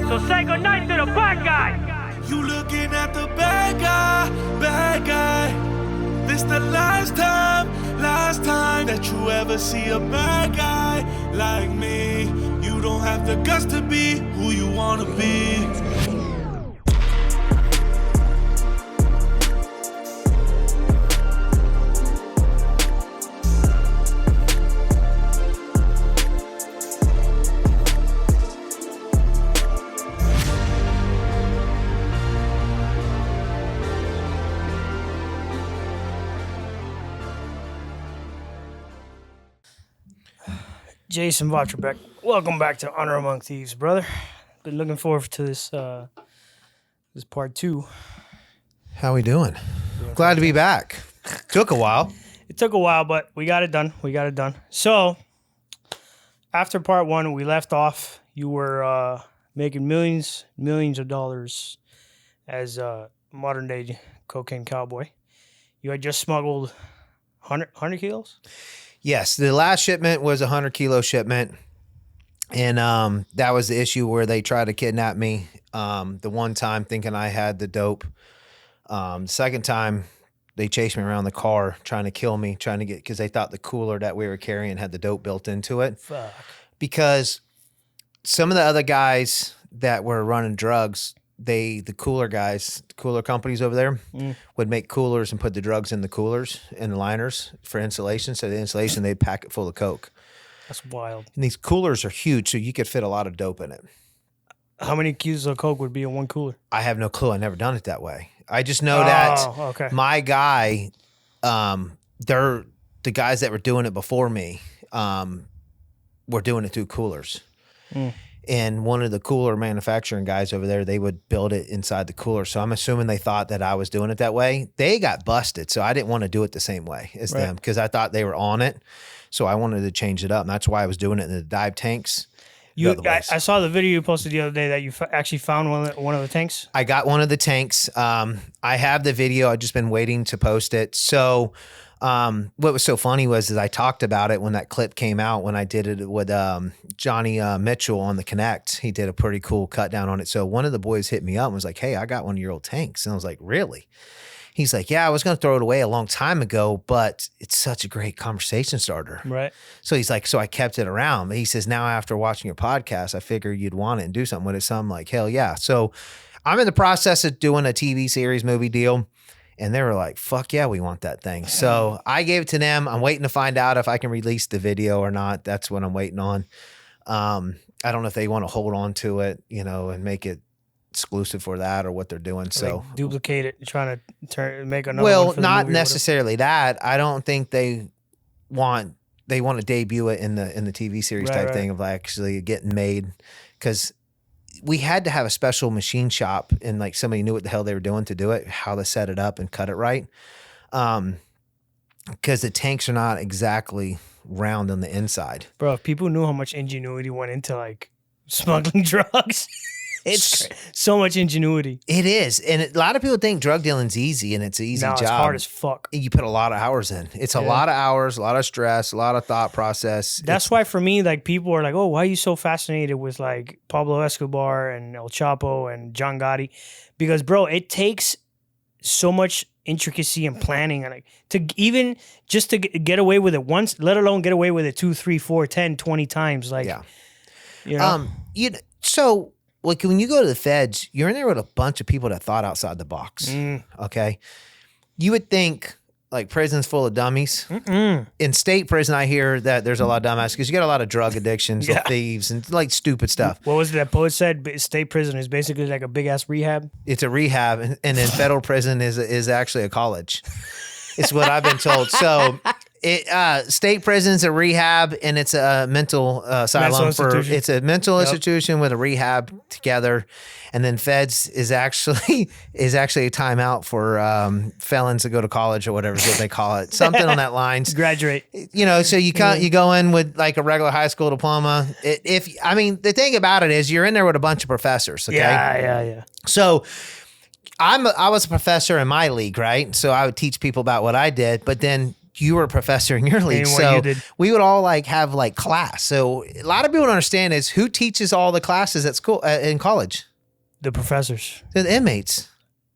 So say goodnight to the bad guy. You looking at the bad guy. This the last time that you ever see a bad guy like me. You don't have the guts to be who you wanna be. Jason Votrobek, welcome back to Honor Among Thieves, brother. Been looking forward to this this part 2. How we doing? Glad to be back. Took a while. It took a while, but we got it done. So, after part 1, we left off. You were making millions of dollars as a modern-day cocaine cowboy. You had just smuggled 100 kilos? Yes, the last shipment was a 100 kilo shipment. And that was the issue where they tried to kidnap me. The one time thinking I had the dope. The second time they chased me around the car trying to kill me, because they thought the cooler that we were carrying had the dope built into it. Fuck. Because some of the other guys that were running drugs, the cooler guys, cooler companies over there would make coolers and put the drugs in the coolers and the liners for insulation. So the insulation, they'd pack it full of coke. That's wild. And these coolers are huge, so you could fit a lot of dope in it. How many kilos of coke would be in one cooler? I have no clue. I never done it that way. I just know that my guy, the guys that were doing it before me, were doing it through coolers. And one of the cooler manufacturing guys over there, they would build it inside the cooler. So I'm assuming they thought that I was doing it that way. They got busted, so I didn't want to do it the same way as them because I thought they were on it. So I wanted to change it up, and that's why I was doing it in the dive tanks. I saw the video you posted the other day that you actually found one of the tanks. I got one of the tanks. I have the video. I've just been waiting to post it. So what was so funny was I talked about it when that clip came out, when I did it with Johnny Mitchell on the Connect. He did a pretty cool cut down on it. So one of the boys hit me up and was like, "Hey, I got one of your old tanks." And I was like, "Really?" He's like, "Yeah, I was going to throw it away a long time ago, but it's such a great conversation starter." Right. So he's like, "So I kept it around." But he says, "Now after watching your podcast, I figure you'd want it and do something with it." So I'm like, "Hell yeah." So I'm in the process of doing a TV series movie deal. And they were like, "Fuck yeah, we want that thing." So I gave it to them. I'm waiting to find out if I can release the video or not. That's what I'm waiting on. I don't know if they want to hold on to it, and make it exclusive for that or what they're doing. So like duplicate it, trying to make another. Well, one for not the movie necessarily that. I don't think they want to debut it in the TV series type thing of actually getting made, because we had to have a special machine shop and like somebody knew what the hell they were doing to do it, how to set it up and cut it right. Because the tanks are not exactly round on the inside. Bro, if people knew how much ingenuity went into like smuggling drugs, it's so much ingenuity. It is. And a lot of people think drug dealing's easy, and it's an easy job. It's hard as fuck. You put a lot of hours in. It's a lot of hours, a lot of stress, a lot of thought process. That's why for me, like, people are like, "Oh, why are you so fascinated with like Pablo Escobar and El Chapo and John Gotti?" Because, bro, it takes so much intricacy and planning, and like to get away with it once, let alone get away with it 2, 3, 4, 10, 20 times. Like, so like when you go to the feds, you're in there with a bunch of people that thought outside the box. Okay. You would think like prison's full of dummies. In state prison, I hear that there's a lot of dumbass because you got a lot of drug addictions, thieves, and like stupid stuff. What was it that poet said? State prison is basically like a big ass rehab. It's a rehab, and then federal prison is actually a college. It's what I've been told. So state prison's a rehab, and it's a mental asylum it's a mental institution with a rehab together. And then feds is actually a timeout for felons to go to college or whatever is what they call it. Something on that lines. Graduate. So you go in with like a regular high school diploma. The thing about it is you're in there with a bunch of professors. Okay? Yeah. So I was a professor in my league, right? So I would teach people about what I did, but then you were a professor in your league. So we would all like have like class. So a lot of people don't understand is who teaches all the classes at school, in college? The professors. The inmates.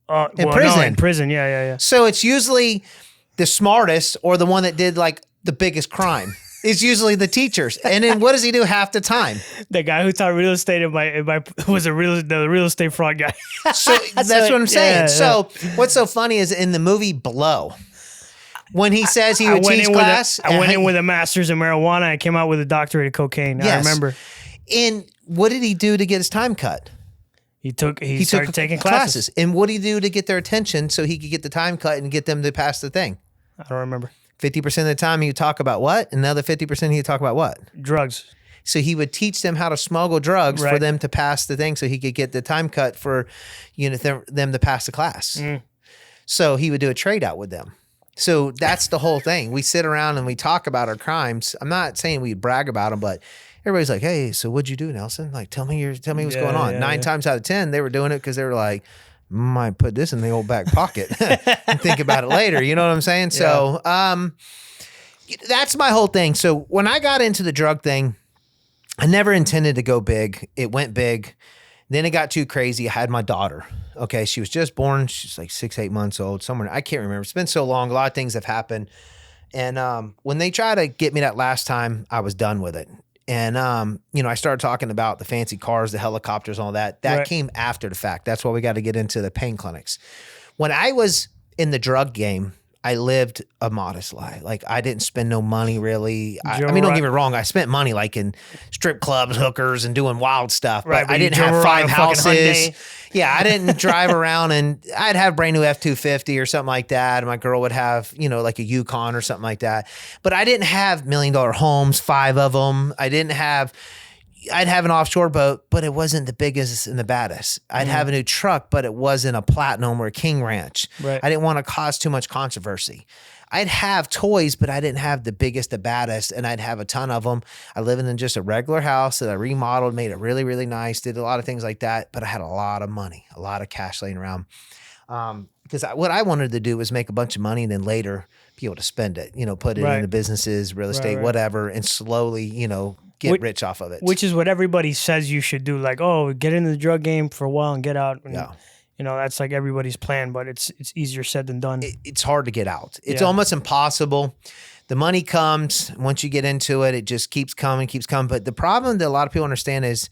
In prison. No, in prison. Yeah. So it's usually the smartest or the one that did like the biggest crime. Is usually the teachers. And then what does he do half the time? The guy who taught real estate was the real estate fraud guy. So that's what I'm saying. Yeah. So what's so funny is in the movie Blow, when he says he would teach class. I went in with a master's in marijuana. I came out with a doctorate in cocaine. Yes. I remember. And what did he do to get his time cut? He started taking classes. And what did he do to get their attention so he could get the time cut and get them to pass the thing? I don't remember. 50% of the time he would talk about what? Another 50% he would talk about what? Drugs. So he would teach them how to smuggle drugs for them to pass the thing so he could get the time cut for them to pass the class. So he would do a trade out with them. So that's the whole thing. We sit around and we talk about our crimes. I'm not saying we brag about them, but everybody's like, hey, so what'd you do, Nelson? Like, tell me what's going on. 9 times out of 10, they were doing it because they were like, might put this in the old back pocket and think about it later. You know what I'm saying? Yeah. So that's my whole thing. So when I got into the drug thing, I never intended to go big. It went big. Then it got too crazy. I had my daughter. Okay. She was just born. She's like 6-8 months old somewhere. I can't remember. It's been so long. A lot of things have happened. And when they tried to get me that last time, I was done with it. And, I started talking about the fancy cars, the helicopters, all that. That came after the fact. That's why we got to get into the pain clinics. When I was in the drug game, I lived a modest life. Like, I didn't spend no money really. I mean, don't get me wrong. I spent money like in strip clubs, hookers, and doing wild stuff. But I didn't have 5 houses. Yeah, I didn't drive around, and I'd have brand new F-250 or something like that. And my girl would have, like a Yukon or something like that. But I didn't have $1 million homes, 5 of them. I'd have an offshore boat, but it wasn't the biggest and the baddest. I'd have a new truck, but it wasn't a Platinum or a King Ranch. Right. I didn't want to cause too much controversy. I'd have toys, but I didn't have the biggest, the baddest, and I'd have a ton of them. I lived in just a regular house that I remodeled, made it really, really nice, did a lot of things like that, but I had a lot of money, a lot of cash laying around. Because what I wanted to do was make a bunch of money and then later be able to spend it, put it into businesses, real estate, whatever, and slowly, get rich off of it. Which is what everybody says you should do. Like, get into the drug game for a while and get out. And, that's like everybody's plan, but it's easier said than done. It's hard to get out. It's almost impossible. The money comes. Once you get into it, it just keeps coming. But the problem that a lot of people understand is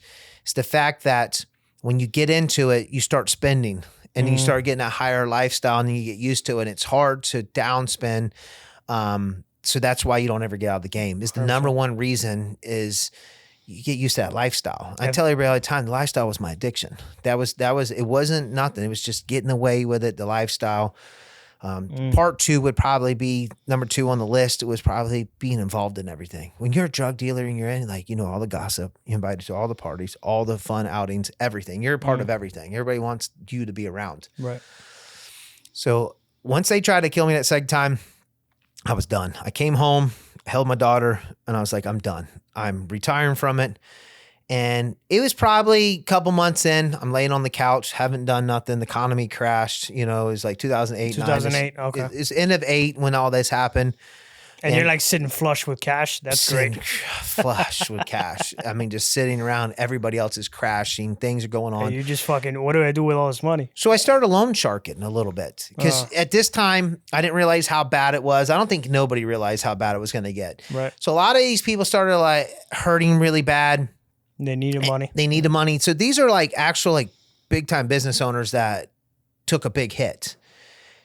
the fact that when you get into it, you start spending and you start getting a higher lifestyle and you get used to it. And it's hard to downspend. So that's why you don't ever get out of the game. Is the number one reason is you get used to that lifestyle. I tell everybody all the time, the lifestyle was my addiction. It wasn't nothing. It was just getting away with it, the lifestyle. Part 2 would probably be number 2 on the list. It was probably being involved in everything. When you're a drug dealer and you're in, all the gossip, you're invited to all the parties, all the fun outings, everything. You're a part of everything. Everybody wants you to be around. Right. So once they tried to kill me that second time, I was done. I came home, held my daughter, and I was like, I'm done. I'm retiring from it. And it was probably a couple months in. I'm laying on the couch, haven't done nothing. The economy crashed. It was like 2008. 2008, okay. It's end of 8 when all this happened. And you're like sitting flush with cash. That's great. Flush with cash. I mean, just sitting around. Everybody else is crashing. Things are going on. And you just fucking, what do I do with all this money? So I started loan sharking a little bit. Because at this time, I didn't realize how bad it was. I don't think nobody realized how bad it was going to get. Right. So a lot of these people started like hurting really bad. They needed money. They needed money. So these are like actual like big time business owners that took a big hit.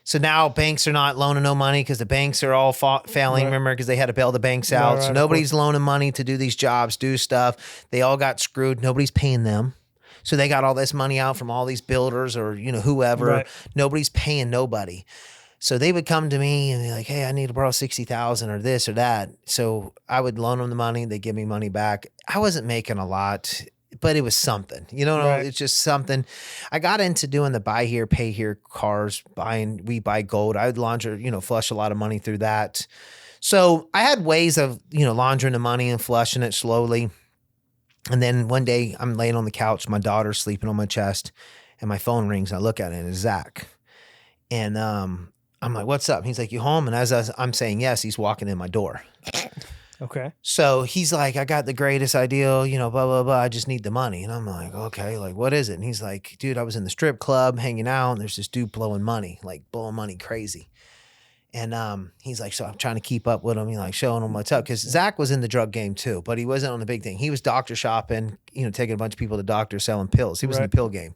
So now banks are not loaning no money because the banks are all failing, remember, because they had to bail the banks out. So nobody's loaning money to do these jobs, do stuff. They all got screwed. Nobody's paying them. So they got all this money out from all these builders or, whoever. Right. Nobody's paying nobody. So they would come to me and be like, hey, I need to borrow $60,000 or this or that. So I would loan them the money. They give me money back. I wasn't making a lot, but it was something, It's just something. I got into doing the buy here, pay here cars, we buy gold. I would launder, flush a lot of money through that. So I had ways of, laundering the money and flushing it slowly. And then one day I'm laying on the couch, my daughter's sleeping on my chest and my phone rings. And I look at it and it's Zach. And, I'm like, what's up? He's like, you home? And as I'm saying yes, he's walking in my door. Okay. So he's like, I got the greatest idea, you know, blah, blah, blah. I just need the money. And I'm like, okay, like, what is it? And he's like, dude, I was in the strip club hanging out and there's this dude blowing money crazy. And he's like, so I'm trying to keep up with him. He's like showing him what's up. Because Zach was in the drug game too, but he wasn't on the big thing. He was doctor shopping, you know, taking a bunch of people to doctors, selling pills. He was in the pill game.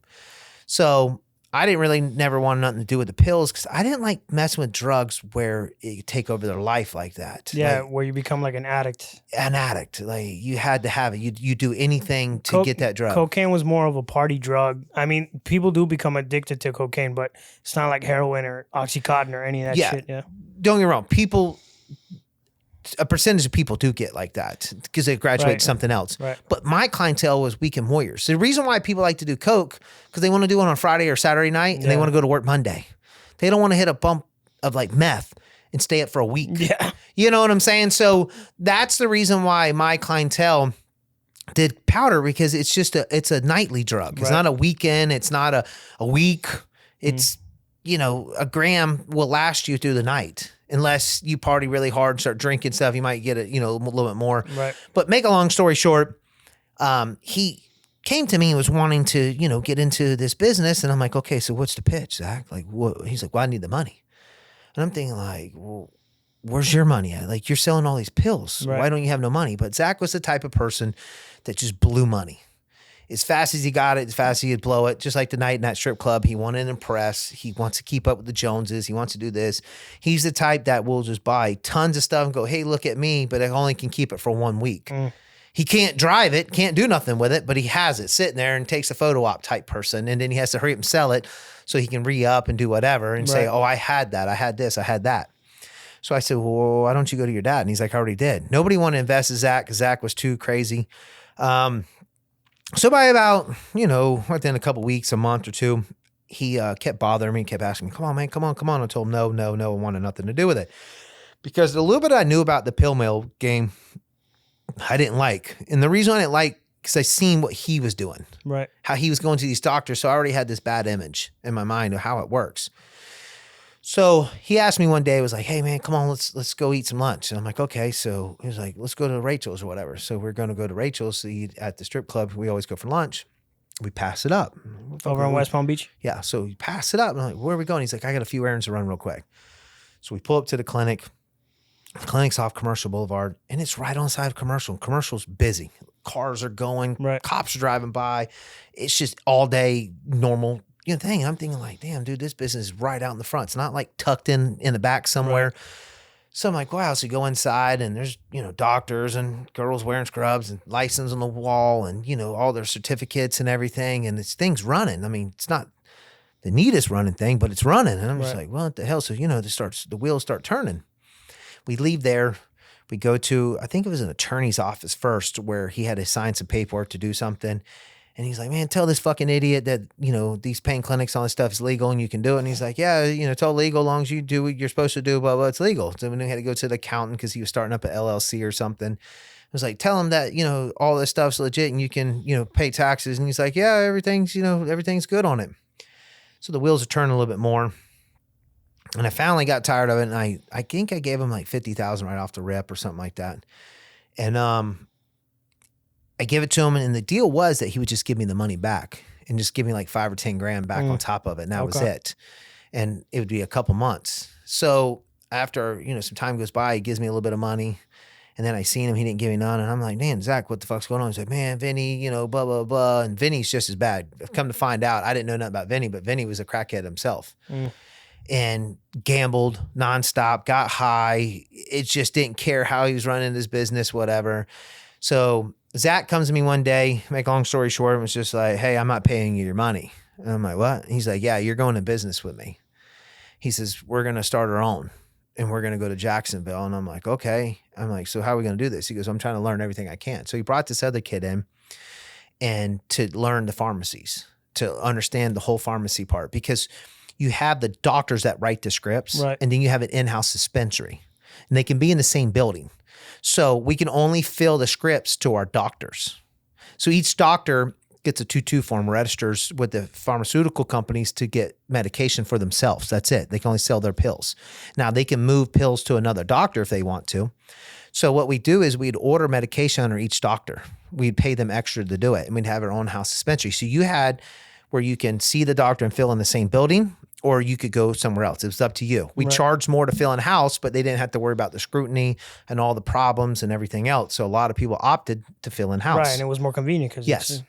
So I didn't really never want nothing to do with the pills because I didn't like messing with drugs where it take over their life like that. Yeah, like, where you become like an addict. Like you had to have it. You do anything to get that drug. Cocaine was more of a party drug. I mean, people do become addicted to cocaine, but it's not like heroin or Oxycontin or any of that shit. Yeah. Don't get me wrong. A percentage of people do get like that because they graduate to something else. Right. But my clientele was weekend warriors. The reason why people like to do coke because they want to do it on Friday or Saturday night and they want to go to work Monday. They don't want to hit a bump of like meth and stay up for a week. Yeah. You know what I'm saying? So that's the reason why my clientele did powder because it's a nightly drug. It's not a weekend. It's not a week. It's, you know, a gram will last you through the night. Unless you party really hard and start drinking stuff, you might get it, you know, a little bit more. Right. But make a long story short, he came to me and was wanting to, you know, get into this business. And I'm like, okay, so what's the pitch, Zach? Like, what? He's like, well, I need the money. And I'm thinking like, well, where's your money at? Like, you're selling all these pills. Why don't you have no money? But Zach was the type of person that just blew money. As fast as he got it, as fast as he'd blow it. Just like the night in that strip club, he wanted to impress. He wants to keep up with the Joneses. He wants to do this. He's the type that will just buy tons of stuff and go, hey, look at me, but I only can keep it for 1 week. He can't drive it, can't do nothing with it, but he has it sitting there and takes a photo op type person. And then he has to hurry up and sell it so he can re-up and do whatever and say, oh, I had that. I had this. I had that. So I said, well, why don't you go to your dad? And he's like, I already did. Nobody wanted to invest in Zach because Zach was too crazy. So by about, you know, within a couple weeks, a month or two, he kept bothering me, kept asking me, come on, man, come on. I told him, no, I wanted nothing to do with it. Because the little bit I knew about the pill mill game, I didn't like. And the reason I didn't like, because I seen what he was doing. Right. How he was going to these doctors. So I already had this bad image in my mind of how it works. So he asked me one day, he was like, hey man, come on, let's go eat some lunch. And I'm like, okay. So he was like, let's go to Rachel's or whatever. So we're going to go to Rachel's at the strip club. We always go for lunch. We pass it up. Over on West Palm Beach? Yeah. So we pass it up. And I'm like, where are we going? He's like, I got a few errands to run real quick. So we pull up to the clinic. The clinic's off Commercial Boulevard and it's right on the side of Commercial. Commercial's busy. Cars are going, cops are driving by. It's just all day normal thing. And I'm thinking like, damn, dude, this business is right out in the front. It's not like tucked in the back somewhere. Right. So I'm like, wow. So you go inside and there's, doctors and girls wearing scrubs and license on the wall and, all their certificates and everything. And it's things running. I mean, it's not the neatest running thing, but it's running. And I'm just like, well, what the hell? So, the wheels start turning. We leave there. We go to, I think it was an attorney's office first where he had to sign some paperwork to do something. And he's like, man, tell this fucking idiot that, these pain clinics, all this stuff is legal and you can do it. And he's like, yeah, it's all legal as long as you do what you're supposed to do, blah, blah, it's legal. So then we had to go to the accountant because he was starting up an LLC or something. I was like, tell him that, all this stuff's legit and you can, pay taxes. And he's like, yeah, everything's good on it. So the wheels are turning a little bit more. And I finally got tired of it. And I think I gave him like $50,000 right off the rip or something like that. And, I gave it to him, and the deal was that he would just give me the money back and just give me like $5 or $10,000 back on top of it. And that was it. And it would be a couple months. So after, some time goes by, he gives me a little bit of money. And then I seen him, he didn't give me none. And I'm like, man, Zach, what the fuck's going on? He's like, man, Vinny, blah, blah, blah. And Vinny's just as bad. I've come to find out, I didn't know nothing about Vinny, but Vinny was a crackhead himself. And gambled nonstop, got high. It just didn't care how he was running his business, whatever. So Zach comes to me one day, make a long story short, and was just like, hey, I'm not paying you your money. And I'm like, what? He's like, yeah, you're going to business with me. He says, we're going to start our own and we're going to go to Jacksonville. And I'm like, okay. I'm like, so how are we going to do this? He goes, I'm trying to learn everything I can. So he brought this other kid in and to learn the pharmacies, to understand the whole pharmacy part, because you have the doctors that write the scripts and then you have an in-house dispensary and they can be in the same building. So we can only fill the scripts to our doctors. So each doctor gets a 2-2 form, registers with the pharmaceutical companies to get medication for themselves. That's it. They can only sell their pills. Now, they can move pills to another doctor if they want to. So what we do is we'd order medication under each doctor. We'd pay them extra to do it, and we'd have our own house dispensary. So you had where you can see the doctor and fill in the same building, or you could go somewhere else. It was up to you. We charged more to fill in house, but they didn't have to worry about the scrutiny and all the problems and everything else. So a lot of people opted to fill in house. Right, and it was more convenient. Yes.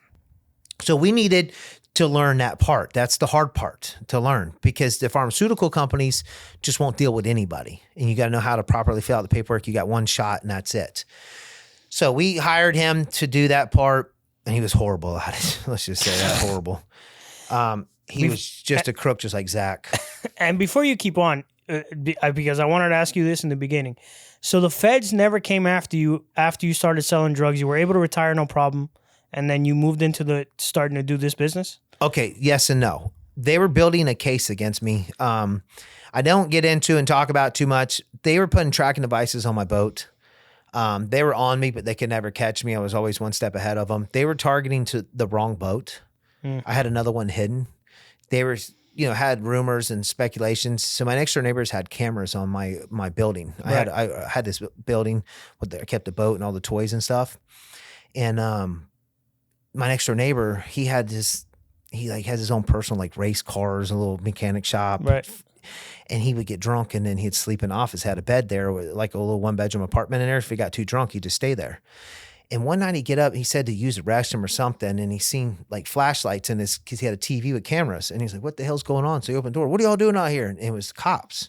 So we needed to learn that part. That's the hard part to learn, because the pharmaceutical companies just won't deal with anybody. And you got to know how to properly fill out the paperwork. You got one shot and that's it. So we hired him to do that part, and he was horrible at it. Let's just say that, horrible. He was just a crook, just like Zach. And before you keep on, because I wanted to ask you this in the beginning. So the feds never came after you started selling drugs. You were able to retire, no problem. And then you moved into starting to do this business? Okay, yes and no. They were building a case against me. I don't get into and talk about too much. They were putting tracking devices on my boat. They were on me, but they could never catch me. I was always one step ahead of them. They were targeting to the wrong boat. I had another one hidden. They were, had rumors and speculations. So my next door neighbors had cameras on my building. Right. I had this building I kept the boat and all the toys and stuff. And my next door neighbor, he has his own personal race cars, a little mechanic shop. Right. And he would get drunk, and then he'd sleep in the office. Had a bed there, like a little 1-bedroom apartment in there. If he got too drunk, he'd just stay there. And one night he'd get up, he said to use the restroom or something, and he seen flashlights in his, because he had a TV with cameras. And he's like, what the hell's going on? So he opened the door. What are y'all doing out here? And it was cops.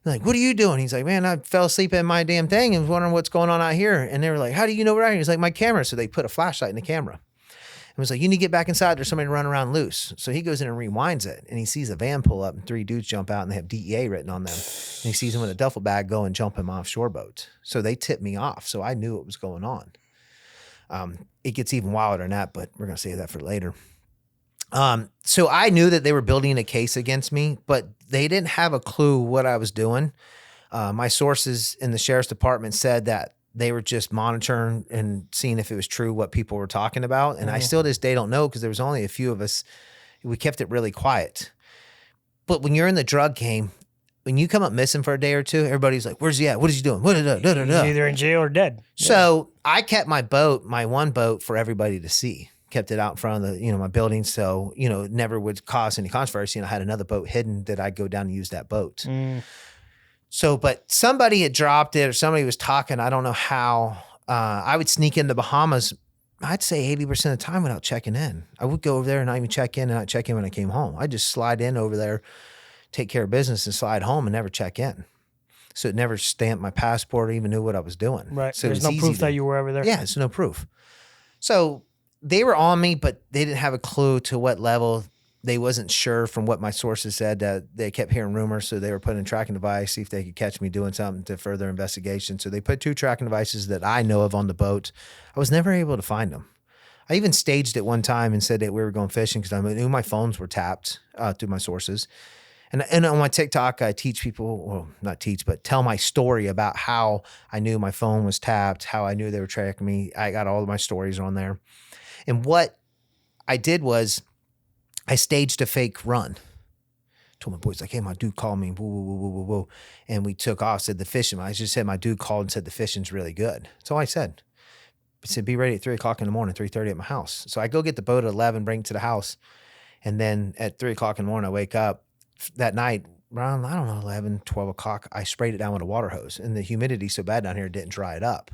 Like, what are you doing? He's like, man, I fell asleep in my damn thing and was wondering what's going on out here. And they were like, how do you know we're out here? He's like, my camera. So they put a flashlight in the camera. And was like, you need to get back inside. There's somebody running around loose. So he goes in and rewinds it, and he sees a van pull up and 3 dudes jump out, and they have DEA written on them. And he sees them with a duffel bag go and jump him offshore boat. So they tipped me off. So I knew what was going on. It gets even wilder than that, but we're going to save that for later. So I knew that they were building a case against me, but they didn't have a clue what I was doing. My sources in the sheriff's department said that they were just monitoring and seeing if it was true what people were talking about. And I still to this day don't know, because there was only a few of us. We kept it really quiet. But when you're in the drug game, when you come up missing for a day or two, everybody's like, where's he at? What is he doing? He's either in jail or dead. So I kept my one boat for everybody to see. Kept it out in front of the, my building. So, it never would cause any controversy. And I had another boat hidden that I'd go down and use that boat. So, but somebody had dropped it, or somebody was talking. I don't know how. I would sneak into Bahamas, I'd say 80% of the time without checking in. I would go over there and not even check in, and not check in when I came home. I'd just slide in over there, take care of business, and slide home and never check in. So it never stamped my passport or even knew what I was doing. Right. So there's no proof that you were ever there. Yeah, there's no proof. So they were on me, but they didn't have a clue to what level. They wasn't sure from what my sources said. That they kept hearing rumors, so they were putting a tracking device, see if they could catch me doing something to further investigation. So they put 2 tracking devices that I know of on the boat. I was never able to find them. I even staged it one time and said that we were going fishing because I knew my phones were tapped through my sources. And on my TikTok, I teach people, well, not teach, but tell my story about how I knew my phone was tapped, how I knew they were tracking me. I got all of my stories on there. And what I did was I staged a fake run. Told my boys, like, hey, my dude called me, woo, woo, woo, woo, woo, woo. And we took off, said the fishing. I just said my dude called and said the fishing's really good. That's all I said. I said, be ready at 3 o'clock in the morning, 3:30 at my house. So I go get the boat at 11, bring it to the house. And then at 3 o'clock in the morning, I wake up. That night, around, 11, 12 o'clock, I sprayed it down with a water hose. And the humidity's so bad down here, it didn't dry it up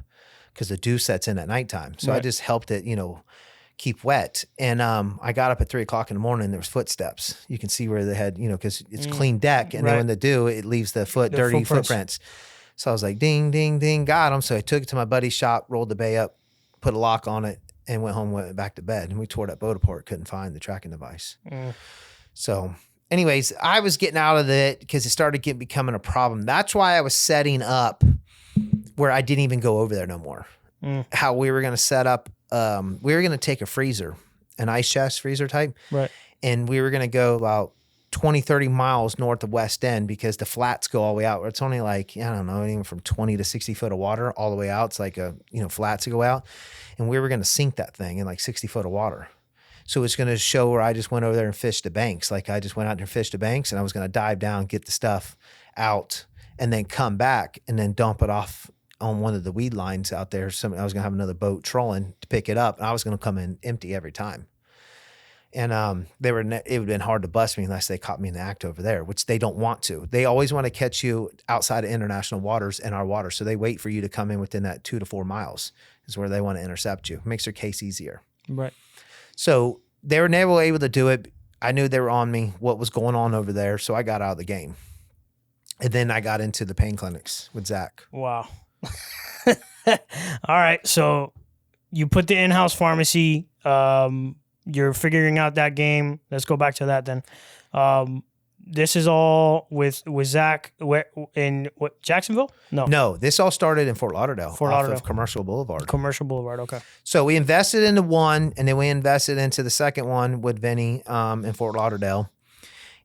because the dew sets in at nighttime. So I just helped it, keep wet. And I got up at 3 o'clock in the morning, there was footsteps. You can see where they had, because it's clean deck. And then when the dew, it leaves the dirty footprints. So I was like, ding, ding, ding, got them. So I took it to my buddy's shop, rolled the bay up, put a lock on it, and went home, went back to bed. And we tore that boat apart, couldn't find the tracking device. So anyways, I was getting out of it because it started becoming a problem. That's why I was setting up where I didn't even go over there no more. How we were going to set up, we were going to take a freezer, an ice chest freezer type. Right. And we were going to go about 20, 30 miles north of West End because the flats go all the way out. It's only like, I don't know, even from 20 to 60 foot of water all the way out. It's like flats to go out. And we were going to sink that thing in like 60 foot of water. So it's going to show where I just went over there and fished the banks. Like I just went out there and fished the banks, and I was going to dive down, get the stuff out, and then come back and then dump it off on one of the weed lines out there. I was going to have another boat trolling to pick it up, and I was going to come in empty every time. And it would have been hard to bust me unless they caught me in the act over there, which they don't want to. They always want to catch you outside of international waters in our water. So they wait for you to come in within that 2 to 4 miles is where they want to intercept you. Makes their case easier. Right. So they were never able to do it. I knew they were on me, what was going on over there. So I got out of the game. And then I got into the pain clinics with Zach. Wow. All right. So you put the in-house pharmacy, you're figuring out that game. Let's go back to that then. This is all with Zach in what, Jacksonville? No, this all started in Fort Lauderdale. Fort Lauderdale. Off of Commercial Boulevard. Commercial Boulevard, okay. So we invested into one, and then we invested into the second one with Vinny in Fort Lauderdale.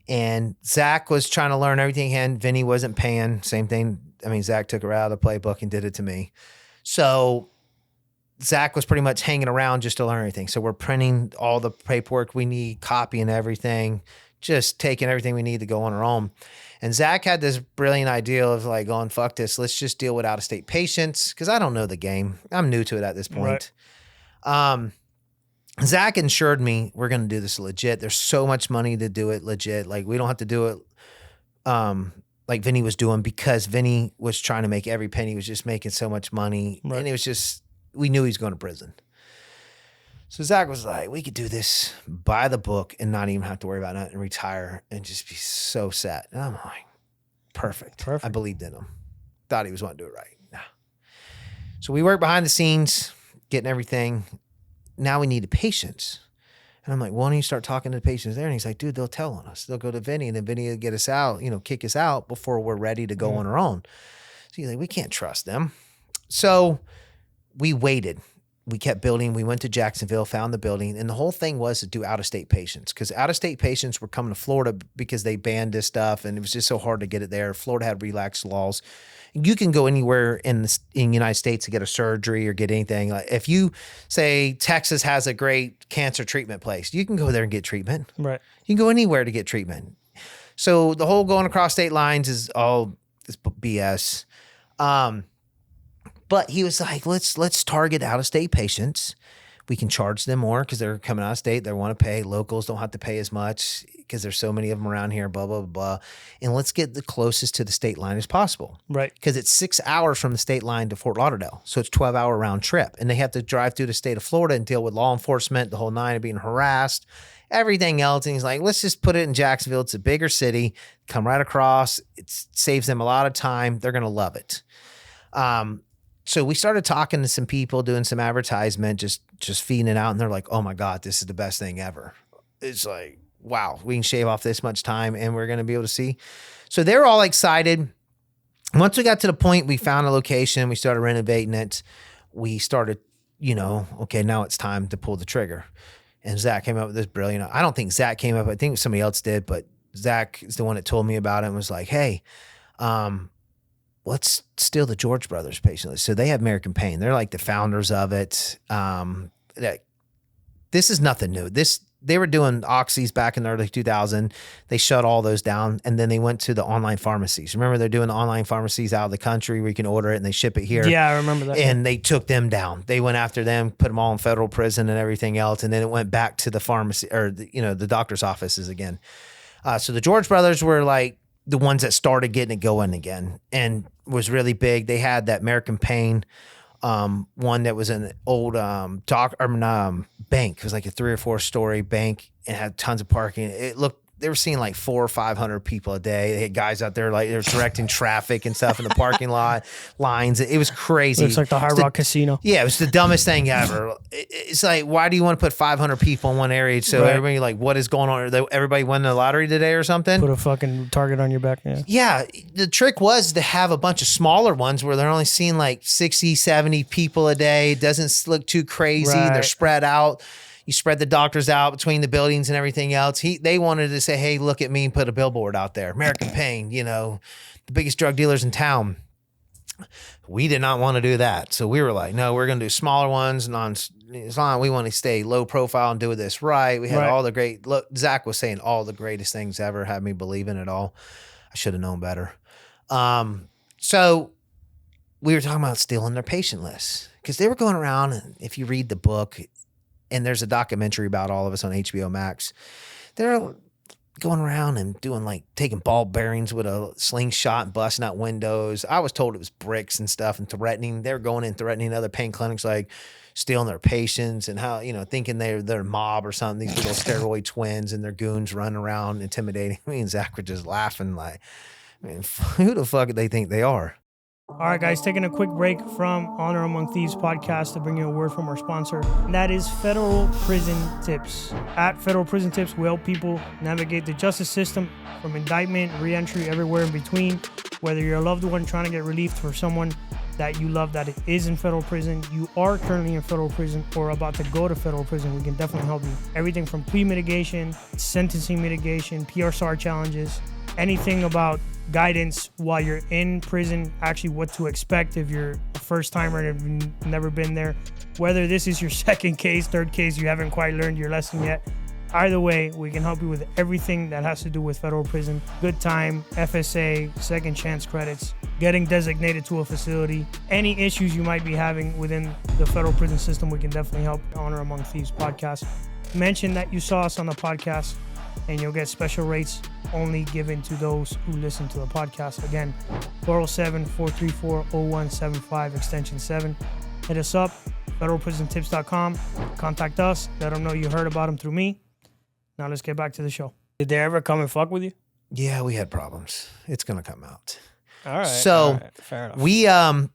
And Zach was trying to learn everything he can. Vinny wasn't paying. Same thing. I mean, Zach took her out of the playbook and did it to me. So Zach was pretty much hanging around just to learn everything. So we're printing all the paperwork we need, copying everything, just taking everything we need to go on our own. And Zach had this brilliant idea of like going, fuck this. Let's just deal with out-of-state patients because I don't know the game. I'm new to it at this point. Right. Zach assured me we're going to do this legit. There's so much money to do it legit. Like we don't have to do it like Vinny was doing because Vinny was trying to make every penny. He was just making so much money. Right. And it was just, we knew he was going to prison. So Zach was like, we could do this by the book and not even have to worry about it and retire and just be so set. And I'm like, perfect. I believed in him. Thought he was wanting to do it right. Nah. So we worked behind the scenes, getting everything. Now we need the patients. And I'm like, why don't you start talking to the patients there? And he's like, dude, they'll tell on us. They'll go to Vinny and then Vinny will get us out, kick us out before we're ready to go on our own. So he's like, we can't trust them. So we waited. We kept building. We went to Jacksonville, found the building, and the whole thing was to do out-of-state patients because out-of-state patients were coming to Florida because they banned this stuff, and it was just so hard to get it there. Florida had relaxed laws. You can go anywhere in the United States to get a surgery or get anything. Like if you say Texas has a great cancer treatment place, you can go there and get treatment. Right. You can go anywhere to get treatment. So the whole going across state lines is all this BS. But he was like, let's target out-of-state patients. We can charge them more because they're coming out of state. They want to pay. Locals don't have to pay as much because there's so many of them around here, blah, blah, blah. And let's get the closest to the state line as possible. Right. Because it's 6 hours from the state line to Fort Lauderdale. So it's a 12-hour round trip. And they have to drive through the state of Florida and deal with law enforcement, the whole nine of being harassed, everything else. And he's like, let's just put it in Jacksonville. It's a bigger city. Come right across. It saves them a lot of time. They're going to love it. So we started talking to some people, doing some advertisement, just feeding it out. And they're like, oh my God, this is the best thing ever. It's like, wow, we can shave off this much time and we're going to be able to see. So they're all excited. Once we got to the point, we found a location, we started renovating it. We started, okay, now it's time to pull the trigger. And Zach came up with this brilliant, I don't think Zach came up, I think somebody else did, but Zach is the one that told me about it and was like, hey, let's steal the George Brothers patient list. So they have American Pain. They're like the founders of it. This is nothing new. They were doing oxys back in the early 2000s. They shut all those down, and then they went to the online pharmacies. Remember, they're doing the online pharmacies out of the country where you can order it and they ship it here. Yeah, I remember that. And they took them down. They went after them, put them all in federal prison and everything else, and then it went back to the pharmacy or the doctor's offices again. So the George Brothers were like the ones that started getting it going again and was really big. They had that American Pain one that was an old bank. It was like a 3 or 4 story bank and had tons of parking. They were seeing like 400 or 500 people a day. They had guys out there like they were directing traffic and stuff in the parking lot lines. It was crazy. It's like the Hard Rock Casino. Yeah, it was the dumbest thing ever. It's like, why do you want to put 500 people in one area? So everybody like, what is going on? Everybody won the lottery today or something? Put a fucking target on your back. Yeah. Yeah. The trick was to have a bunch of smaller ones where they're only seeing like 60, 70 people a day. It doesn't look too crazy. Right. They're spread out. You spread the doctors out between the buildings and everything else. They wanted to say, hey, look at me and put a billboard out there. American Pain, the biggest drug dealers in town. We did not want to do that. So we were like, no, we're going to do smaller ones. As long as we want to stay low profile and do this right. We had all the great, look, Zach was saying all the greatest things ever, had me believing it all. I should have known better. So we were talking about stealing their patient lists because they were going around. And if you read the book, and there's a documentary about all of us on HBO Max, they're going around and doing like taking ball bearings with a slingshot and busting out windows. I was told it was bricks and stuff and threatening. They were going in threatening other pain clinics, like stealing their patients and how, thinking they're a mob or something. These little steroid twins and their goons running around intimidating. Me and Zach were just laughing like, man, who the fuck do they think they are? All right, guys, taking a quick break from Honor Among Thieves podcast to bring you a word from our sponsor. And that is Federal Prison Tips. At Federal Prison Tips, we help people navigate the justice system from indictment, re-entry, everywhere in between. Whether you're a loved one trying to get relief for someone that you love that is in federal prison, you are currently in federal prison, or about to go to federal prison, we can definitely help you. Everything from plea mitigation, sentencing mitigation, PRSAR challenges, anything about guidance while you're in prison, actually what to expect if you're a first timer and have never been there. Whether this is your second case, third case, you haven't quite learned your lesson yet. Either way, we can help you with everything that has to do with federal prison. Good time, FSA, second chance credits, getting designated to a facility. Any issues you might be having within the federal prison system, we can definitely help. Honor Among Thieves podcast. Mention that you saw us on the podcast, and you'll get special rates only given to those who listen to the podcast. Again, 407-434-0175, extension 7. Hit us up, federalprisontips.com. Contact us. Let them know you heard about them through me. Now let's get back to the show. Did they ever come and fuck with you? Yeah, we had problems. It's going to come out. All right. So fair enough. we were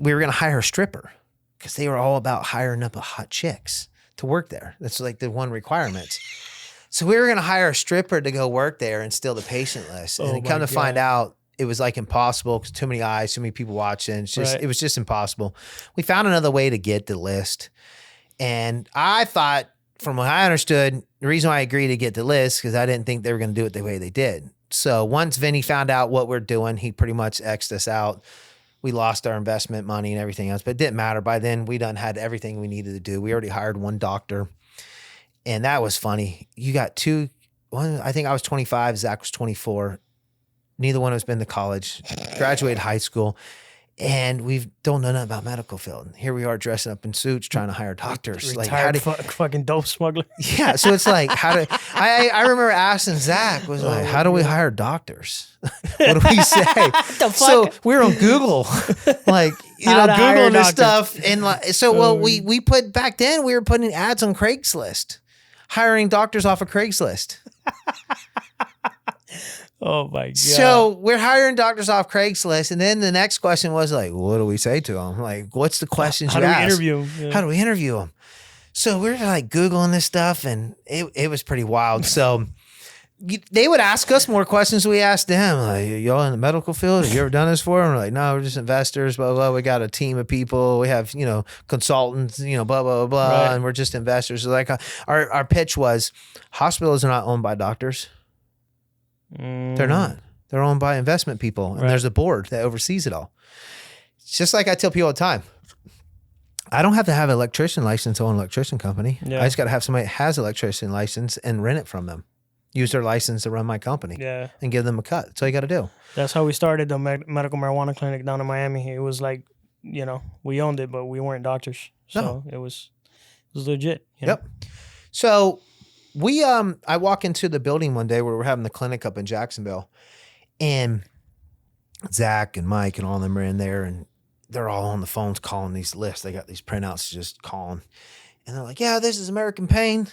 going to hire a stripper because they were all about hiring up hot chicks to work there. That's like the one requirement. So we were going to hire a stripper to go work there and steal the patient list. And come to find out, it was like impossible because too many eyes, too many people watching. It was just impossible. We found another way to get the list. And I thought, from what I understood, the reason why I agreed to get the list because I didn't think they were going to do it the way they did. So once Vinny found out what we're doing, he pretty much X'd us out. We lost our investment money and everything else, but it didn't matter. By then, we done had everything we needed to do. We already hired one doctor, and that was funny. You got one, I think I was 25, Zach was 24. Neither one of us been to college, graduated high school, and we don't know nothing about medical field. Here we are dressing up in suits trying to hire doctors. Retired fucking dope smuggler. Yeah, so it's like, I remember asking Zach, was like, how do we hire doctors? What do we say? So we're on Google, like, Googling this stuff. And we put, back then we were putting ads on Craigslist, hiring doctors off of Craigslist. Oh my God. So we're hiring doctors off Craigslist. And then the next question was like, what do we say to them? Like, what's the questions you ask? How do we interview them? Yeah. How do we interview them? So we're like Googling this stuff, and it was pretty wild. So they would ask us more questions than we asked them. Like, y'all in the medical field? Have you ever done this for? And we're like, no, we're just investors, blah, blah. We got a team of people. We have, consultants, blah, blah, blah, blah. Right. And we're just investors. So like our pitch was, hospitals are not owned by doctors. They're not. They're owned by investment people. And there's a board that oversees it all. It's just like I tell people all the time. I don't have to have an electrician license to own an electrician company. Yeah. I just got to have somebody that has an electrician license and rent it from them. Use their license to run my company. Yeah. And give them a cut. That's all you got to do. That's how we started the medical marijuana clinic down in Miami. It was like, we owned it, but we weren't doctors. So it was legit. Yep. So I walk into the building one day where we're having the clinic up in Jacksonville, and Zach and Mike and all of them are in there, and they're all on the phones calling these lists. They got these printouts just calling, and they're like, yeah, this is American Pain.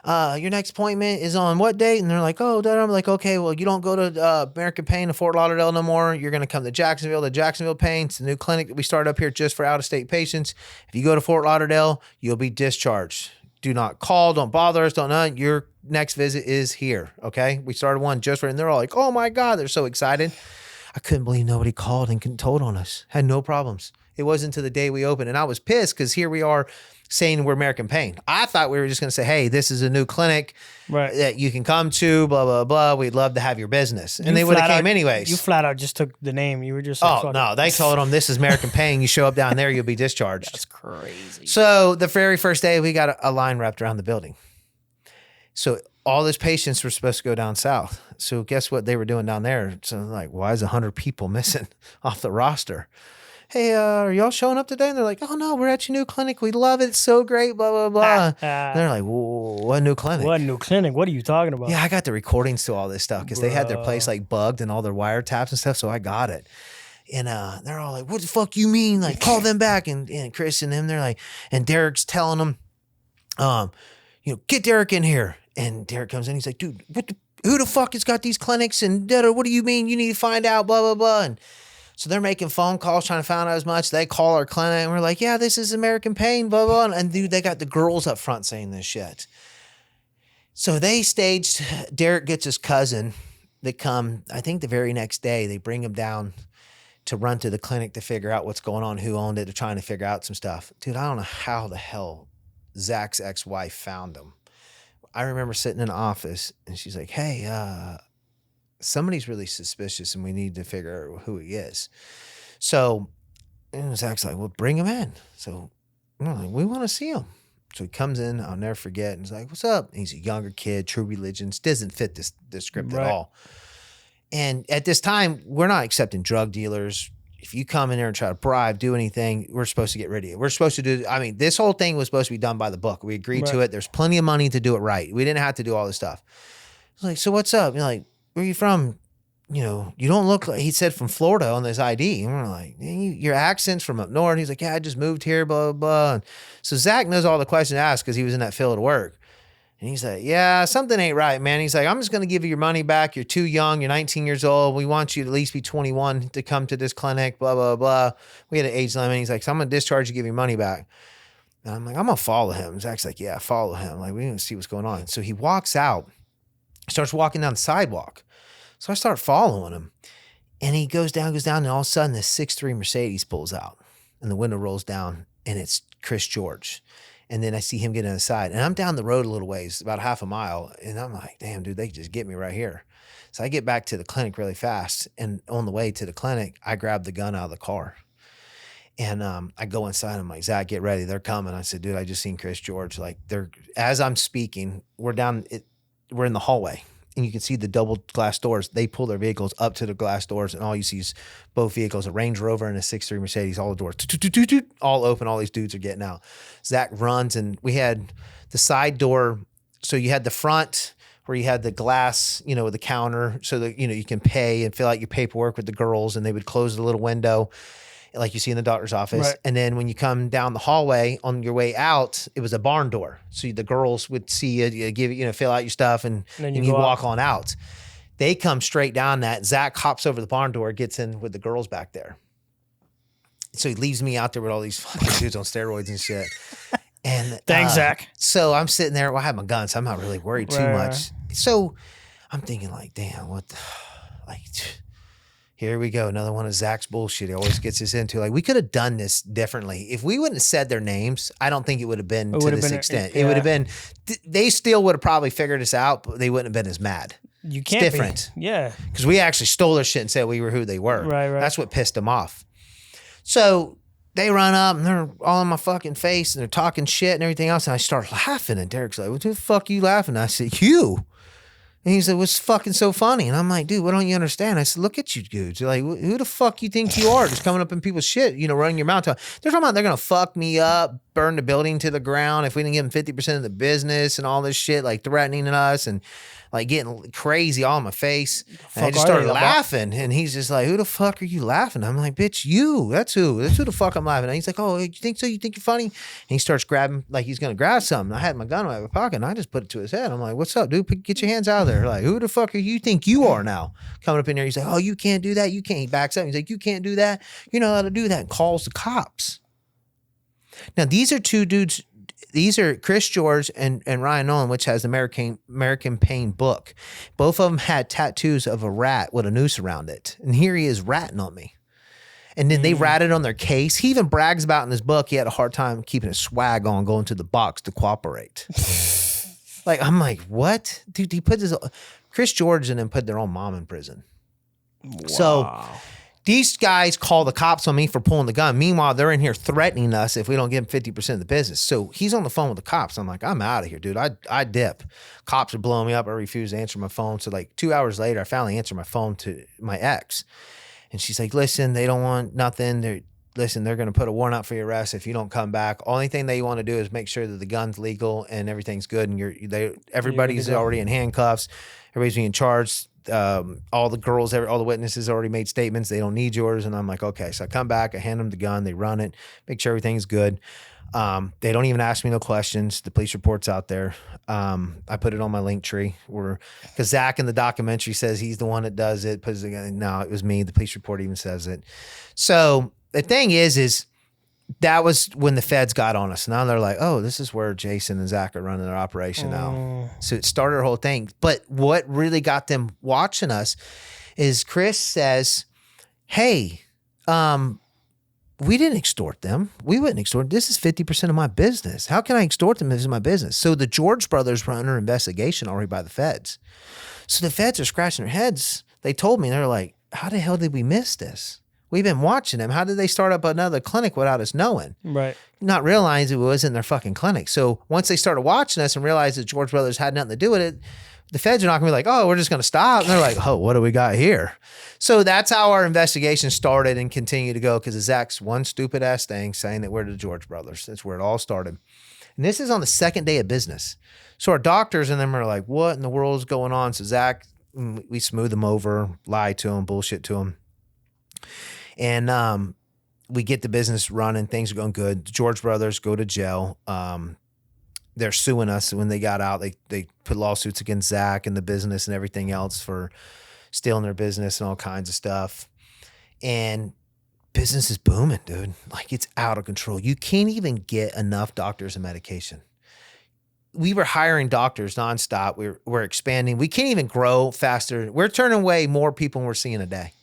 Your next appointment is on what date? And they're like, oh, I'm like, okay, well, you don't go to American Pain in Fort Lauderdale no more. You're going to come to Jacksonville. The Jacksonville Pain, it's a new clinic that we started up here just for out-of-state patients. If you go to Fort Lauderdale, you'll be discharged. Do not call. Don't bother us. Don't know. Your next visit is here. Okay. We started one just for, and they're all like, oh my God, they're so excited. I couldn't believe nobody called and told on us. Had no problems. It wasn't until the day we opened. And I was pissed because here we are saying we're American Pain. I thought we were just going to say, hey, this is a new clinic that you can come to, blah, blah, blah. We'd love to have your business. And they would have came anyways. You flat out just took the name. You were just like, oh, no. They told them this is American Pain. You show up down there, you'll be discharged. That's crazy. So the very first day, we got a line wrapped around the building. So all those patients were supposed to go down south. So guess what they were doing down there? So like, why is 100 people missing off the roster? Hey, are y'all showing up today? And they're like, oh, no, we're at your new clinic. We love it. It's so great, blah, blah, blah. And they're like, what new clinic? What new clinic? What are you talking about? Yeah, I got the recordings to all this stuff because they had their place like bugged and all their wiretaps and stuff, so I got it. And they're all like, what the fuck you mean? Like, call them back. And Chris and them, they're like, and Derek's telling them, get Derek in here. And Derek comes in. He's like, dude, who the fuck has got these clinics? And what do you mean? You need to find out, blah, blah, blah. And so they're making phone calls trying to find out as much. They call our clinic and we're like, yeah, this is American Pain, blah, blah. And dude, they got the girls up front saying this shit. So they staged, Derek gets his cousin. They come, I think the very next day, they bring him down to run to the clinic to figure out what's going on, who owned it. They're trying to figure out some stuff. Dude, I don't know how the hell Zach's ex-wife found him. I remember sitting in the office and she's like, hey, somebody's really suspicious and we need to figure out who he is. So Zach's like, well, bring him in. So we're like, we want to see him. So he comes in, I'll never forget. And he's like, what's up? And he's a younger kid, true religions, doesn't fit this script at all. And at this time, we're not accepting drug dealers. If you come in there and try to bribe, do anything, we're supposed to get rid of you. We're supposed to do, this whole thing was supposed to be done by the book. We agreed to it. There's plenty of money to do it right. We didn't have to do all this stuff. I was like, so what's up? You're like, where are you from? You don't look like, he said from Florida on this ID. And we're like, your accent's from up north. He's like, yeah, I just moved here, blah, blah, blah. And so Zach knows all the questions to ask because he was in that field of work. And he's like, yeah, something ain't right, man. He's like, I'm just going to give you your money back. You're too young. You're 19 years old. We want you to at least be 21 to come to this clinic, blah, blah, blah. We had an age limit. He's like, so I'm going to discharge you, give your money back. And I'm like, I'm going to follow him. Zach's like, yeah, follow him. Like, we didn't see what's going on. So he walks out, starts walking down the sidewalk. So I start following him. And he goes down, and all of a sudden this 6'3" Mercedes pulls out. And the window rolls down, and it's Chris George. And then I see him get on the side. And I'm down the road a little ways, about half a mile. And I'm like, damn, dude, they just get me right here. So I get back to the clinic really fast. And on the way to the clinic, I grab the gun out of the car. And I go inside. I'm like, Zach, get ready. They're coming. I said, dude, I just seen Chris George. Like, as I'm speaking, we're in the hallway. And you can see the double glass doors. They pull their vehicles up to the glass doors, and all you see is both vehicles, a Range Rover and a 6'3" Mercedes, all the doors, all open. All these dudes are getting out. Zach runs, and we had the side door. So you had the front where you had the glass, with the counter so that, you can pay and fill out your paperwork with the girls, and they would close the little window like you see in the doctor's office. Right. And then when you come down the hallway on your way out, it was a barn door. So the girls would see you give it, fill out your stuff and you walk on out. They come straight down that. Zach hops over the barn door, gets in with the girls back there. So he leaves me out there with all these fucking dudes on steroids and shit. And thanks, Zach. So I'm sitting there. Well, I have my gun, so I'm not really worried too much. So I'm thinking like, damn, here we go. Another one of Zach's bullshit. He always gets us into. Like, we could have done this differently. If we wouldn't have said their names, I don't think it would have been to this extent. It would have been, they still would have probably figured us out, but they wouldn't have been as mad. You can't it's different. Yeah. Because we actually stole their shit and said we were who they were. Right. That's what pissed them off. So they run up and they're all in my fucking face and they're talking shit and everything else. And I start laughing. And Derek's like, what the fuck are you laughing at? I said, you. And he said, what's fucking so funny? And I'm like, dude, what don't you understand? I said, look at you dudes. You're like, who the fuck you think you are? Just coming up in people's shit, running your mouth. They're talking about they're going to fuck me up, burn the building to the ground if we didn't give them 50% of the business and all this shit, like threatening us and like getting crazy all in my face. And I just started laughing. And he's just like, who the fuck are you laughing at? I'm like, bitch, you. That's who the fuck I'm laughing at. He's like, oh, you think so? You think you're funny? And he starts grabbing, like he's going to grab something. I had my gun in my pocket and I just put it to his head. I'm like, what's up, dude? Get your hands out of there. Like, who the fuck are you think you are now? Coming up in there. He's like, oh, you can't do that. You can't. He backs up. He's like, you can't do that. You're not allowed to do that. And calls the cops. Now, these are two dudes. These are Chris George and Ryan Nolan, which has the American Pain book. Both of them had tattoos of a rat with a noose around it. And here he is ratting on me. And then they ratted on their case. He even brags about in his book, he had a hard time keeping his swag on, going to the box to cooperate. Like, I'm like, what? Dude, he put his, Chris George and then put their own mom in prison. Wow. So these guys call the cops on me for pulling the gun. Meanwhile, they're in here threatening us if we don't give them 50% of the business. So he's on the phone with the cops. I'm like, I'm out of here, dude. I dip. Cops are blowing me up. I refuse to answer my phone. So like 2 hours later, I finally answer my phone to my ex. And she's like, listen, they don't want nothing. They're going to put a warrant out for your arrest if you don't come back. Only thing they want to do is make sure that the gun's legal and everything's good. And everybody's already in handcuffs. Everybody's being charged. All the girls, all the witnesses already made statements. They don't need yours. And I'm like, okay. So I come back, I hand them the gun, they run it, make sure everything's good. They don't even ask me no questions. The police report's out there. I put it on my link tree because Zach in the documentary says he's the one that does it. No, it was me. The police report even says it. So the thing is that was when the feds got on us. Now they're like, oh, this is where Jason and Zach are running their operation now. So it started our whole thing. But what really got them watching us is Chris says, hey, we didn't extort them. We wouldn't extort. This is 50% of my business. How can I extort them if this is my business? So the George brothers were under investigation already by the feds. So the feds are scratching their heads. They told me, they're like, how the hell did we miss this? We've been watching them. How did they start up another clinic without us knowing? Right. Not realizing it was in their fucking clinic. So once they started watching us and realized that George Brothers had nothing to do with it, the feds are not going to be like, oh, we're just going to stop. And they're like, oh, what do we got here? So that's how our investigation started and continued to go because of Zach's one stupid ass thing saying that we're the George Brothers. That's where it all started. And this is on the second day of business. So our doctors and them are like, what in the world is going on? So Zach, we smooth him over, lie to him, bullshit to him. And we get the business running. Things are going good. The George Brothers go to jail. They're suing us. When they got out, they put lawsuits against Zach and the business and everything else for stealing their business and all kinds of stuff. And business is booming, dude. Like, it's out of control. You can't even get enough doctors and medication. We were hiring doctors nonstop. We're expanding. We can't even grow faster. We're turning away more people than we're seeing a day.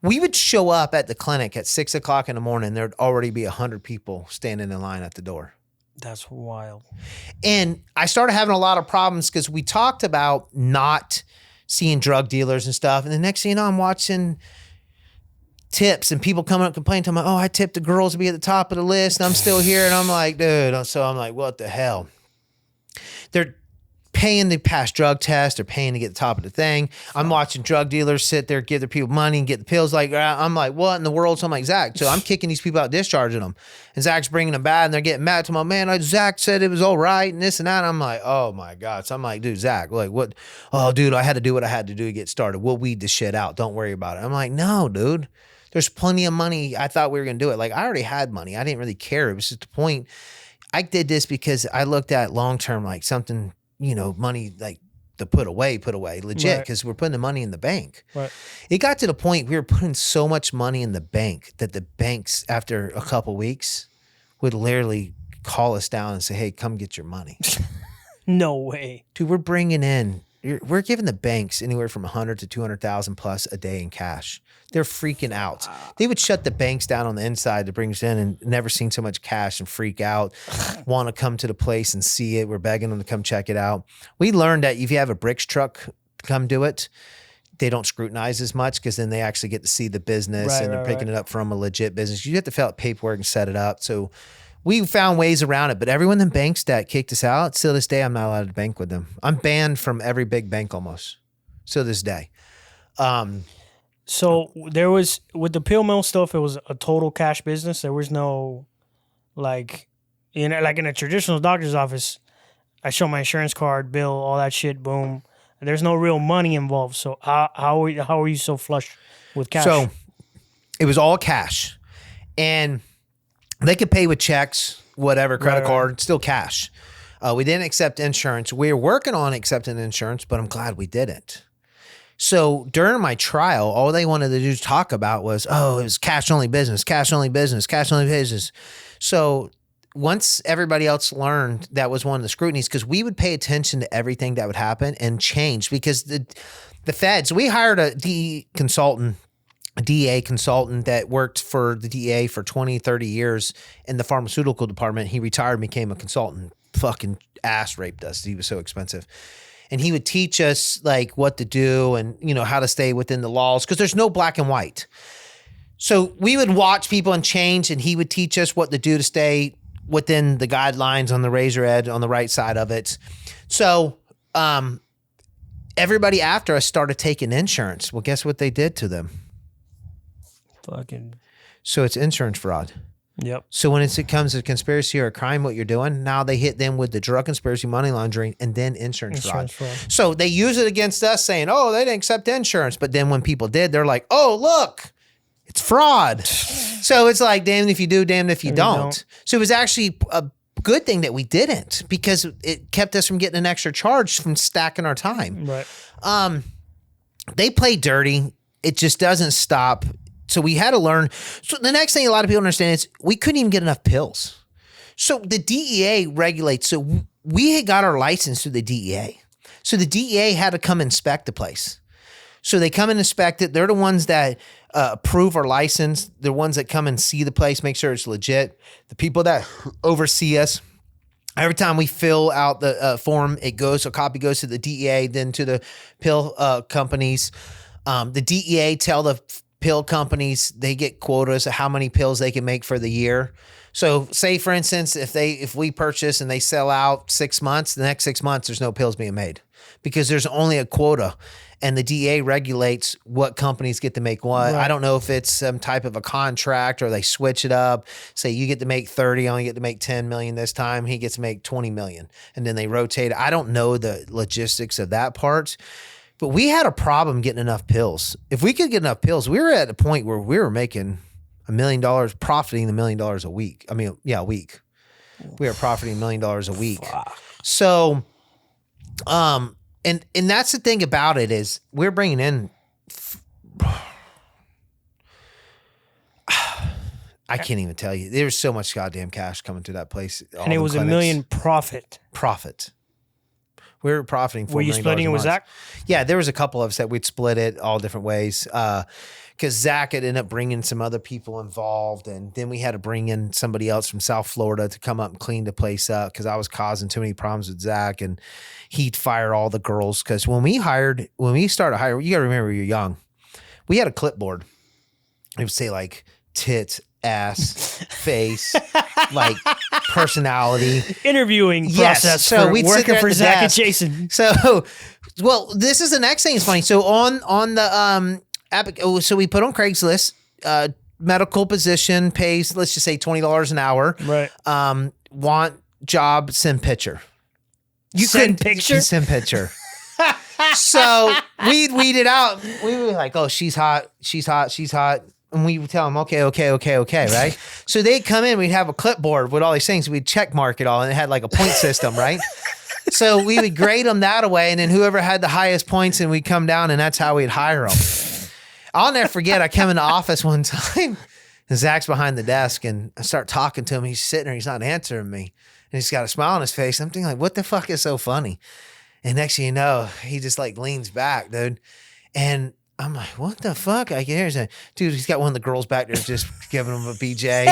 We would show up at the clinic at 6 o'clock in the morning. There'd already be 100 people standing in line at the door. That's wild. And I started having a lot of problems because we talked about not seeing drug dealers and stuff. And the next thing you know, I'm watching tips and people coming up complaining to me, oh, I tipped the girls to be at the top of the list and I'm still here. And I'm like, dude. So I'm like, what the hell? They're paying to pass drug tests. They're paying to get the top of the thing. I'm watching drug dealers sit there, give their people money and get the pills. Like, I'm like, what in the world? So I'm like, Zach. So I'm kicking these people out, discharging them. And Zach's bringing them back and they're getting mad to my man. Like, Zach said it was all right and this and that. And I'm like, oh my God. So I'm like, dude, Zach, like what? Oh, dude, I had to do what I had to do to get started. We'll weed this shit out. Don't worry about it. I'm like, no, dude. There's plenty of money. I thought we were going to do it. Like, I already had money. I didn't really care. It was just the point. I did this because I looked at long-term, like something, money like to put away legit because we're putting the money in the bank. Right. It got to the point we were putting so much money in the bank that the banks, after a couple weeks, would literally call us down and say, hey, come get your money. No way. Dude, we're giving the banks anywhere from 100 to 200,000 plus a day in cash. They're freaking out. They would shut the banks down on the inside to bring us in and never seen so much cash and freak out, want to come to the place and see it. We're begging them to come check it out. We learned that if you have a bricks truck come do it, they don't scrutinize as much because then they actually get to see the business and they're picking it up from a legit business. You have to fill out paperwork and set it up. So we found ways around it, but everyone in banks that kicked us out, still this day, I'm not allowed to bank with them. I'm banned from every big bank almost. Still this day. So there was, with the pill mill stuff, it was a total cash business. There was no, like in a traditional doctor's office, I show my insurance card, bill, all that shit, boom. There's no real money involved. So how are you so flush with cash? So it was all cash. And they could pay with checks, whatever, credit card, still cash. We didn't accept insurance. We were working on accepting insurance, but I'm glad we didn't. So during my trial, all they wanted to do to talk about was, oh, it was cash only business, cash only business, cash only business. So once everybody else learned, that was one of the scrutinies, because we would pay attention to everything that would happen and change, because the feds, we hired a DE consultant a DEA consultant that worked for the DEA for 20, 30 years in the pharmaceutical department. He retired, became a consultant, fucking ass raped us. He was so expensive. And he would teach us like what to do and, you know, how to stay within the laws because there's no black and white. So we would watch people and change, and he would teach us what to do to stay within the guidelines on the razor edge on the right side of it. So everybody after us started taking insurance. Well, guess what they did to them? Fucking. So it's insurance fraud. Yep. So when it comes to conspiracy or a crime, what you're doing, now they hit them with the drug conspiracy, money laundering, and then insurance fraud. So they use it against us saying, oh, they didn't accept insurance. But then when people did, they're like, oh, look, it's fraud. So it's like, damned if you do, damned if you don't. So it was actually a good thing that we didn't because it kept us from getting an extra charge from stacking our time. Right. They play dirty. It just doesn't stop. So we had to learn. So the next thing a lot of people understand is we couldn't even get enough pills. So the DEA regulates. So we had got our license through the DEA. So the DEA had to come inspect the place. So they come and inspect it. They're the ones that approve our license. They're the ones that come and see the place, make sure it's legit. The people that oversee us, every time we fill out the form, a copy goes to the DEA, then to the pill companies. The DEA tell the pill companies they get quotas of how many pills they can make for the year. So say for instance, if we purchase and they sell out 6 months, the next 6 months there's no pills being made because there's only a quota, and the DEA regulates what companies get to make what. Right. I don't know if it's some type of a contract or they switch it up. Say you get to make 30, I only get to make 10 million this time. He gets to make 20 million, and then they rotate. I don't know the logistics of that part. But we had a problem getting enough pills. If we could get enough pills, we were at a point where we were making $1 million, profiting $1 million a week. I mean, yeah, a week. We were profiting $1 million a week. Fuck. So, and that's the thing about it is we're bringing in. I can't even tell you. There's so much goddamn cash coming to that place. And it was $1 million profit. We were profiting $4 million. Were you splitting it with Zach? Yeah, there was a couple of us that we'd split it all different ways. Because Zach had ended up bringing some other people involved, and then we had to bring in somebody else from South Florida to come up and clean the place up because I was causing too many problems with Zach, and he'd fire all the girls. Because when we started hiring, you got to remember you're young. We had a clipboard. It would say like tits, ass, face, like personality, interviewing process. So we'd working for Zach desk. and Jason. So, well, this is the next thing. It's funny. So on the so we put on Craigslist, medical position pays, let's just say $20 an hour. Right. Want job, send picture. Send picture. So we'd weed it out. We were like, oh, she's hot. And we would tell them, okay, right? So they'd come in, we'd have a clipboard with all these things. We'd check mark it all, and it had like a point system, right? So we would grade them that way, and then whoever had the highest points, and we'd come down, and that's how we'd hire them. I'll never forget, I came in the office one time, and Zach's behind the desk, and I start talking to him. He's sitting there, he's not answering me. And he's got a smile on his face. I'm thinking like, what the fuck is so funny? And next thing you know, he just like leans back, dude. And I'm like, what the fuck? I can hear him. Dude, he's got one of the girls back there just giving him a BJ.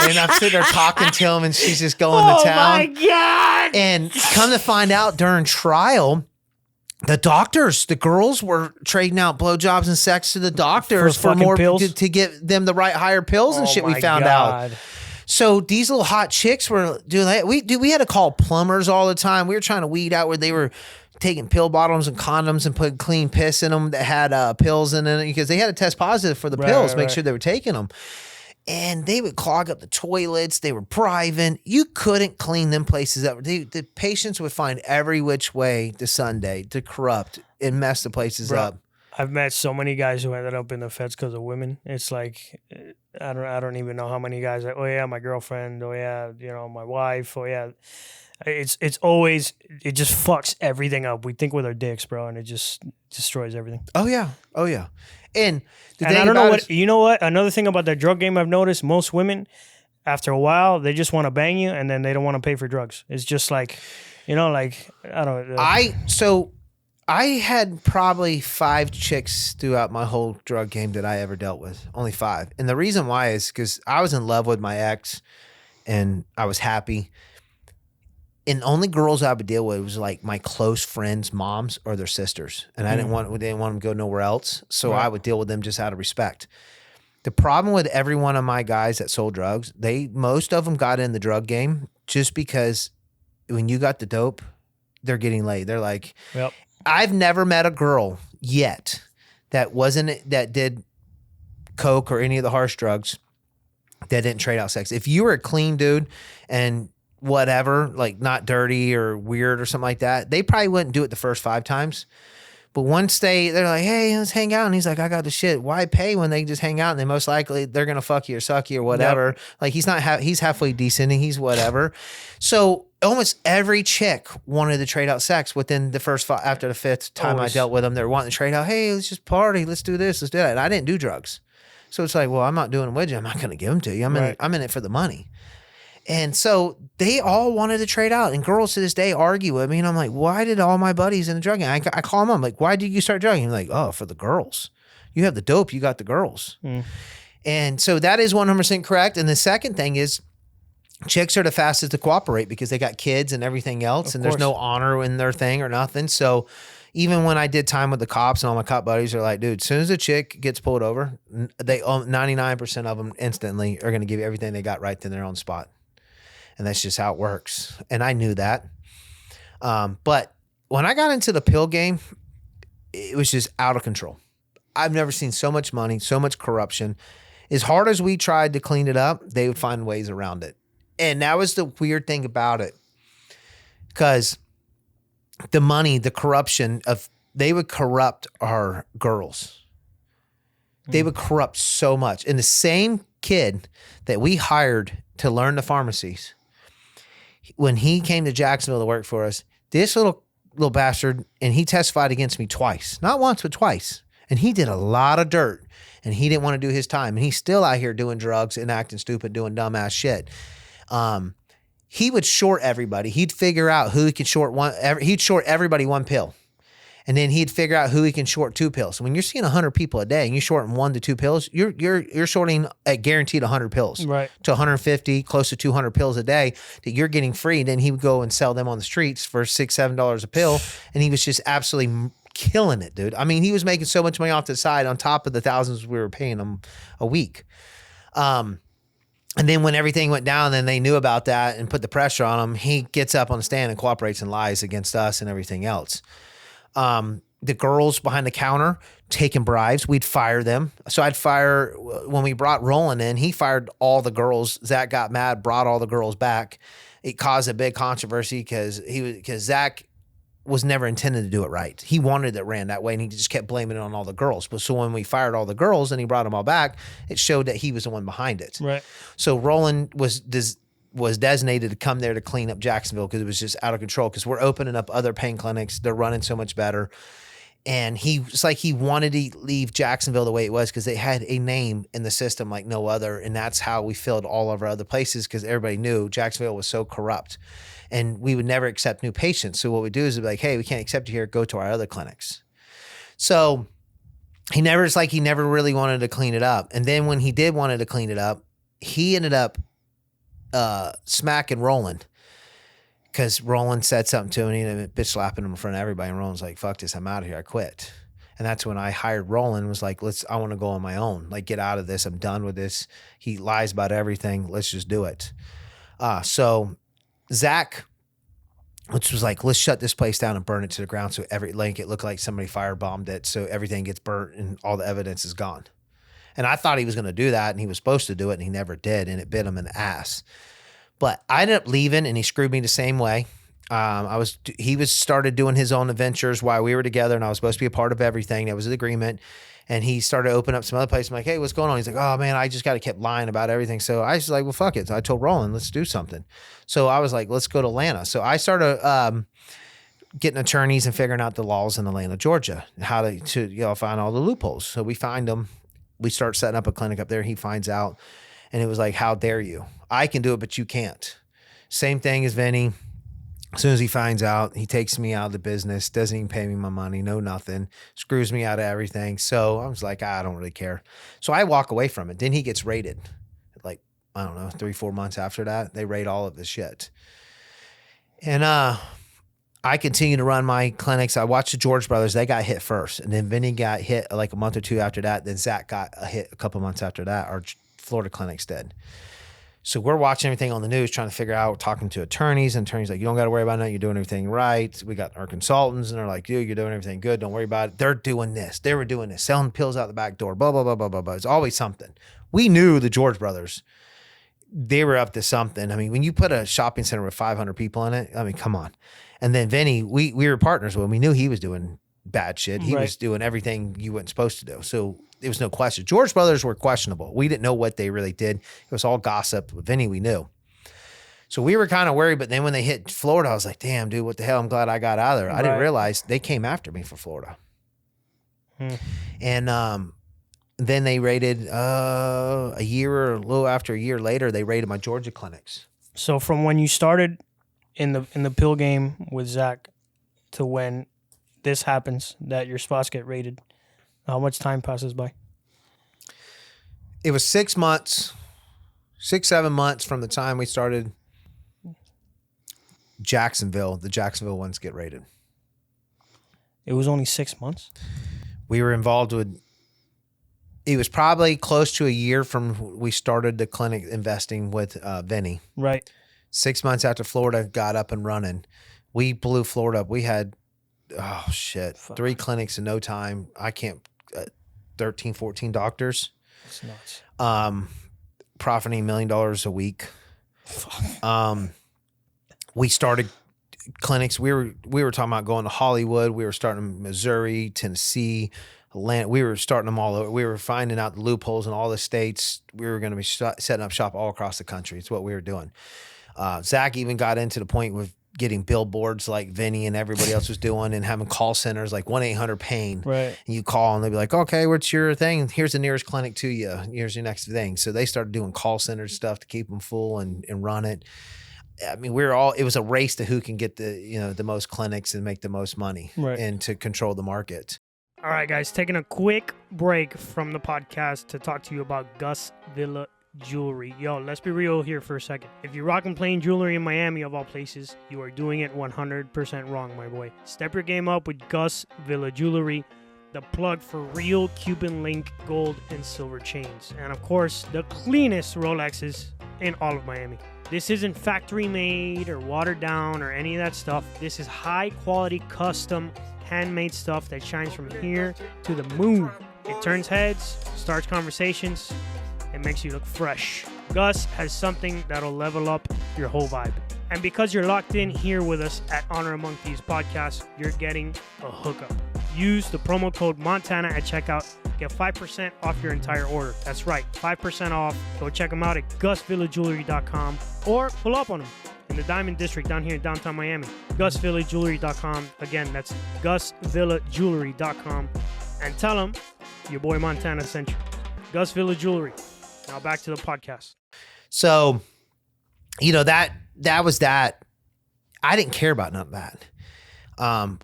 And I'm sitting there talking to him, and she's just going to town. Oh, my God. And come to find out during trial, the girls were trading out blowjobs and sex to the doctors for more pills to get them the right higher pills and shit. We found out. So these little hot chicks were doing that. We had to call plumbers all the time. We were trying to weed out where they were taking pill bottles and condoms and putting clean piss in them that had pills in it because they had to test positive for the pills, make sure they were taking them. And they would clog up the toilets. They were private. You couldn't clean them places up. The patients would find every which way to Sunday to corrupt and mess the places up. I've met so many guys who ended up in the feds because of women. It's like, I don't even know how many guys. Oh yeah, my girlfriend. Oh yeah, my wife. Oh yeah. It's always, it just fucks everything up. We think with our dicks, bro, and it just destroys everything. Oh yeah. And I don't know what, you know what? Another thing about the drug game I've noticed, most women, after a while, they just want to bang you, and then they don't want to pay for drugs. It's just like, like, I don't know. So I had probably 5 chicks throughout my whole drug game that I ever dealt with. Only 5. And the reason why is because I was in love with my ex and I was happy. And the only girls I would deal with was like my close friends' moms or their sisters. And I didn't want them to go nowhere else. So I would deal with them just out of respect. The problem with every one of my guys that sold drugs, most of them got in the drug game just because when you got the dope, they're getting laid. They're like, I've never met a girl yet that did coke or any of the harsh drugs that didn't trade out sex. If you were a clean dude and whatever, like not dirty or weird or something like that, they probably wouldn't do it the first 5 times. But once they're like, hey, let's hang out. And he's like, I got the shit. Why pay when they just hang out? And they most likely they're going to fuck you or suck you or whatever. Like he's halfway decent and he's whatever. So almost every chick wanted to trade out sex within the first 5, after the 5th time I dealt with them. They're wanting to trade out. Hey, let's just party. Let's do this. Let's do that. And I didn't do drugs. So it's like, well, I'm not doing them with you. I'm not going to give them to you. I'm in it for the money. And so they all wanted to trade out. And girls to this day argue with me. And I'm like, why did all my buddies in the drug game? I call them up. I'm like, why did you start drugging? Like, oh, for the girls. You have the dope. You got the girls. And so that is 100% correct. And the second thing is chicks are the fastest to cooperate because they got kids and everything else. And there's no honor in their thing or nothing. So even when I did time with the cops and all my cop buddies are like, dude, as soon as a chick gets pulled over, 99% of them instantly are going to give you everything they got right then their own spot. And that's just how it works. And I knew that. But when I got into the pill game, it was just out of control. I've never seen so much money, so much corruption. As hard as we tried to clean it up, they would find ways around it. And that was the weird thing about it. Because the money, the corruption they would corrupt our girls. They would corrupt so much. And the same kid that we hired to learn the pharmacies, when he came to Jacksonville to work for us, this little bastard, and he testified against me twice. Not once, but twice. And he did a lot of dirt, and he didn't want to do his time. And he's still out here doing drugs and acting stupid, doing dumbass shit. He would short everybody. He'd figure out who he could short he'd short everybody 1 pill. And then he'd figure out who he can short 2 pills. So when you're seeing 100 people a day and you're shorting 1 to 2 pills, you're shorting a guaranteed 100 pills to 150, close to 200 pills a day that you're getting free. And then he would go and sell them on the streets for $6, $7 a pill. And he was just absolutely killing it, dude. I mean, he was making so much money off the side on top of the thousands we were paying him a week. And then when everything went down and they knew about that and put the pressure on him, he gets up on the stand and cooperates and lies against us and everything else. The girls behind the counter taking bribes, we'd fire them. So I'd fire, when we brought Roland in, he fired all the girls. Zach got mad, brought all the girls back. It caused a big controversy because Zach was never intended to do it right. He wanted it ran that way and he just kept blaming it on all the girls. But so when we fired all the girls and he brought them all back, it showed that he was the one behind it. Right. So Roland was designated to come there to clean up Jacksonville because it was just out of control because we're opening up other pain clinics. They're running so much better. And it's like he wanted to leave Jacksonville the way it was because they had a name in the system like no other. And that's how we filled all of our other places because everybody knew Jacksonville was so corrupt. And we would never accept new patients. So what we do is we'd be like, hey, we can't accept you here. Go to our other clinics. So he never really wanted to clean it up. And then when he did wanted to clean it up, he ended up smacking Roland because Roland said something to him and he ended up bitch slapping him in front of everybody. And Roland's like, fuck this, I'm out of here. I quit. And that's when I hired Roland, was like, I want to go on my own. Like, get out of this. I'm done with this. He lies about everything. Let's just do it. So Zach, which was like, let's shut this place down and burn it to the ground. So it looked like somebody firebombed it. So everything gets burnt and all the evidence is gone. And I thought he was going to do that and he was supposed to do it and he never did. And it bit him in the ass. But I ended up leaving and he screwed me the same way. He started doing his own adventures while we were together and I was supposed to be a part of everything. That was the agreement. And he started to open up some other places. I'm like, hey, what's going on? He's like, oh man, I just got to keep lying about everything. So I was like, well, fuck it. So I told Roland, let's do something. So I was like, let's go to Atlanta. So I started getting attorneys and figuring out the laws in Atlanta, Georgia, how to find all the loopholes. So we find them. We start setting up a clinic up there. He finds out. And it was like, how dare you? I can do it, but you can't. Same thing as Vinny. As soon as he finds out, he takes me out of the business, doesn't even pay me my money, no nothing, screws me out of everything. So I was like, I don't really care. So I walk away from it. Then he gets raided. Like, I don't know, 3-4 months after that, they raid all of his shit. And I continue to run my clinics. I watched the George brothers. They got hit first. And then Vinny got hit like a month or two after that. Then Zach got a hit a couple months after that. Our Florida clinics did. So we're watching everything on the news, trying to figure out, talking to attorneys, and attorneys like, you don't got to worry about it. You're doing everything right. We got our consultants, and they're like, dude, you're doing everything good. Don't worry about it. They're doing this. They were doing this, selling pills out the back door, blah, blah, blah, blah, blah, blah. It's always something. We knew the George brothers, they were up to something. I mean, when you put a shopping center with 500 people in it, I mean, come on. And then Vinny, we were partners with him. We knew he was doing bad shit. He was doing everything you weren't supposed to do. So there was no question. George brothers were questionable. We didn't know what they really did. It was all gossip. With Vinny, we knew. So we were kind of worried, but then when they hit Florida, I was like, damn, dude, what the hell? I'm glad I got out of there. I didn't realize they came after me for Florida. And then they raided a year or a little after a year later, they raided my Georgia clinics. So from when you started in the pill game with Zach to when this happens, that your spots get raided, how much time passes by? It was 6 months, 6-7 months from the time we started Jacksonville. The Jacksonville ones get raided. It was only 6 months? We were involved with, it was probably close to a year from we started the clinic investing with Vinny. Right. 6 months after Florida got up and running, we blew Florida up. We had, 3 clinics in no time. I can't, 13, 14 doctors. That's nuts. Profiting $1 million a week. We started clinics. We were talking about going to Hollywood. We were starting in Missouri, Tennessee, Atlanta. We were starting them all over. We were finding out the loopholes in all the states. We were going to be setting up shop all across the country. It's what we were doing. Zach even got into the point with getting billboards like Vinny and everybody else was doing, and having call centers like 1-800-PAIN. Right. And you call and they'll be like, okay, what's your thing? Here's the nearest clinic to you. Here's your next thing. So they started doing call center stuff to keep them full and run it. I mean, it was a race to who can get the most clinics and make the most money and to control the market. All right, guys, taking a quick break from the podcast to talk to you about Gus Villa Jewelry. Yo, let's be real here for a second. If you're rocking plain jewelry in Miami, of all places, you are doing it 100% wrong, my boy. Step your game up with Gus Villa Jewelry, the plug for real Cuban link gold and silver chains. And of course, the cleanest Rolexes in all of Miami. This isn't factory made or watered down or any of that stuff. This is high quality, custom, handmade stuff that shines from here to the moon. It turns heads, starts conversations, it makes you look fresh. Gus has something that'll level up your whole vibe. And because you're locked in here with us at Honor Among Thieves podcast, you're getting a hookup. Use the promo code Montana at checkout. Get 5% off your entire order. That's right, 5% off. Go check them out at gusvillajewelry.com or pull up on them in the Diamond District down here in downtown Miami. gusvillajewelry.com. Again, that's gusvillajewelry.com. And tell them your boy Montana sent you. Gus Villa Jewelry. Now back to the podcast. So, that was that. I didn't care about none of that.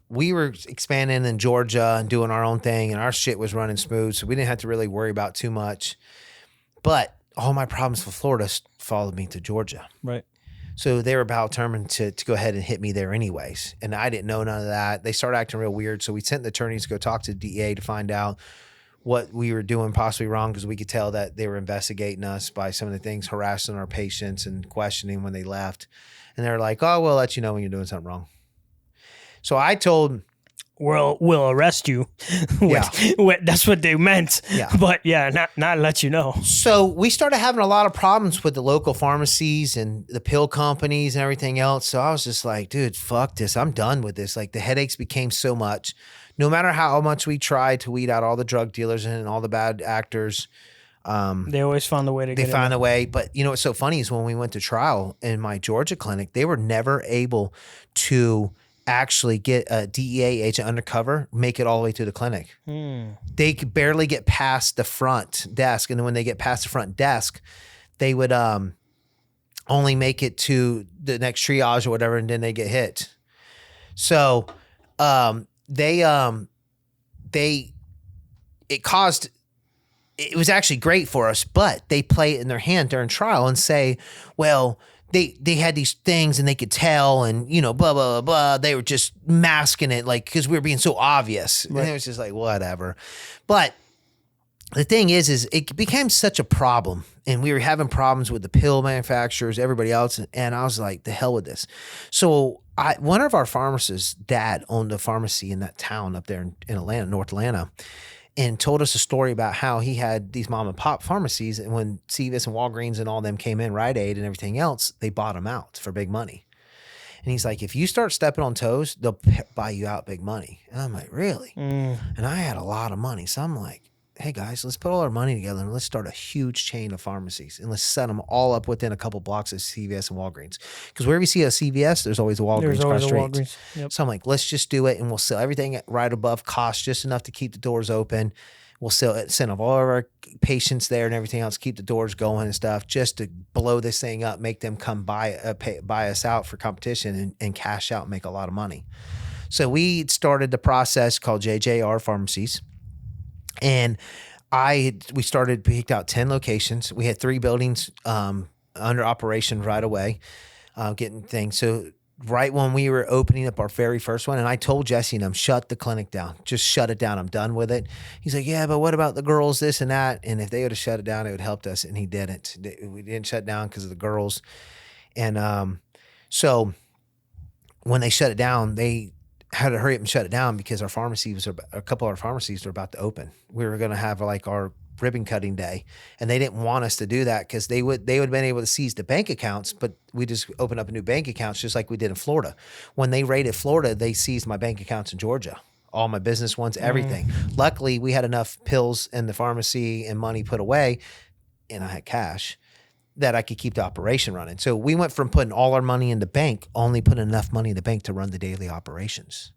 We were expanding in Georgia and doing our own thing, and our shit was running smooth, so we didn't have to really worry about too much. But all my problems with Florida followed me to Georgia. Right. So they were about determined to go ahead and hit me there anyways. And I didn't know none of that. They started acting real weird. So we sent the attorneys to go talk to the DA to find out what we were doing possibly wrong, because we could tell that they were investigating us by some of the things, harassing our patients and questioning when they left. And they're like, oh, we'll let you know when you're doing something wrong. So I told... We'll arrest you. That's what they meant. Yeah. But yeah, not let you know. So we started having a lot of problems with the local pharmacies and the pill companies and everything else. So I was just like, dude, fuck this. I'm done with this. Like, the headaches became so much. No matter how much we tried to weed out all the drug dealers and all the bad actors, they always found a way to get They found a way. But you know what's so funny is when we went to trial in my Georgia clinic, they were never able to actually get a DEA agent undercover, make it all the way to the clinic. They could barely get past the front desk. And then when they get past the front desk, they would only make it to the next triage or whatever, and then they get hit. So it was actually great for us, but they play it in their hand during trial and say, well, they had these things and they could tell, and, you know, blah, blah, blah, blah. They were just masking it, like, because we were being so obvious. Right. And it was just like, whatever. But the thing is it became such a problem, and we were having problems with the pill manufacturers, everybody else. And I was like, the hell with this. So one of our pharmacists' dad owned a pharmacy in that town up there in Atlanta, North Atlanta, and told us a story about how he had these mom and pop pharmacies. And when CVS and Walgreens and all them came in, Rite Aid and everything else, they bought them out for big money. And he's like, if you start stepping on toes, they'll buy you out big money. And I'm like, really? And I had a lot of money. So I'm like, hey guys, let's put all our money together and let's start a huge chain of pharmacies, and let's set them all up within a couple blocks of CVS and Walgreens. Because wherever you see a CVS, there's always a Walgreens across the street. Yep. So I'm like, let's just do it, and we'll sell everything right above cost, just enough to keep the doors open. We'll send all of our patients there and everything else, keep the doors going and stuff, just to blow this thing up, make them come buy us out for competition and cash out and make a lot of money. So we started the process called JJR Pharmacies. And we picked out 10 locations. We had 3 buildings under operation right away, getting things. So right when we were opening up our very first one, and I told Jesse and them, shut the clinic down. Just shut it down. I'm done with it. He's like, yeah, but what about the girls, this and that? And if they would have shut it down, it would have helped us. And he didn't. We didn't shut down because of the girls. And so when they shut it down, they had to hurry up and shut it down because a couple of our pharmacies were about to open. We were going to have like our ribbon cutting day, and they didn't want us to do that because they would have been able to seize the bank accounts, but we just opened up a new bank accounts just like we did in Florida. When they raided Florida, they seized my bank accounts in Georgia, all my business ones, everything. Luckily, we had enough pills in the pharmacy and money put away, and I had cash that I could keep the operation running. So we went from putting all our money in the bank, only putting enough money in the bank to run the daily operations.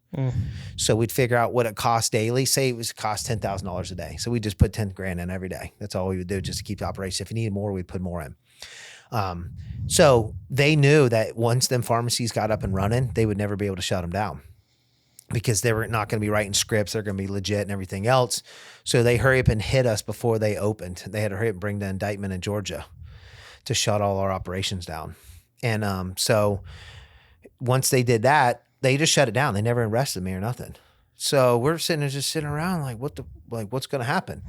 So we'd figure out what it cost daily. Say it was cost $10,000 a day. So we just put 10 grand in every day. That's all we would do just to keep the operation. If we needed more, we'd put more in. So they knew that once them pharmacies got up and running, they would never be able to shut them down because they were not going to be writing scripts. They're going to be legit and everything else. So they hurry up and hit us before they opened. They had to hurry up and bring the indictment in Georgia to shut all our operations down. And so once they did that, they just shut it down. They never arrested me or nothing. So we're sitting around like, what's going to happen?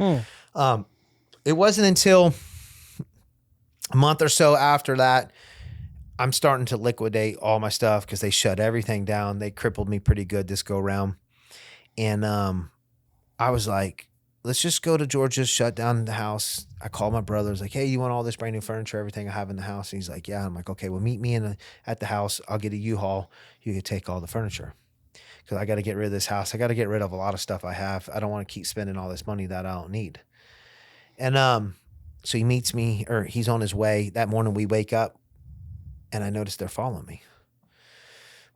It wasn't until a month or so after that, I'm starting to liquidate all my stuff because they shut everything down. They crippled me pretty good this go round. And I was like, let's just go to Georgia, shut down the house. I called my brother. I was like, hey, you want all this brand new furniture, everything I have in the house? And he's like, yeah. I'm like, okay, well, meet me at the house. I'll get a U-Haul. You can take all the furniture because I got to get rid of this house. I got to get rid of a lot of stuff I have. I don't want to keep spending all this money that I don't need. And so he meets me, or he's on his way. That morning we wake up, and I noticed they're following me.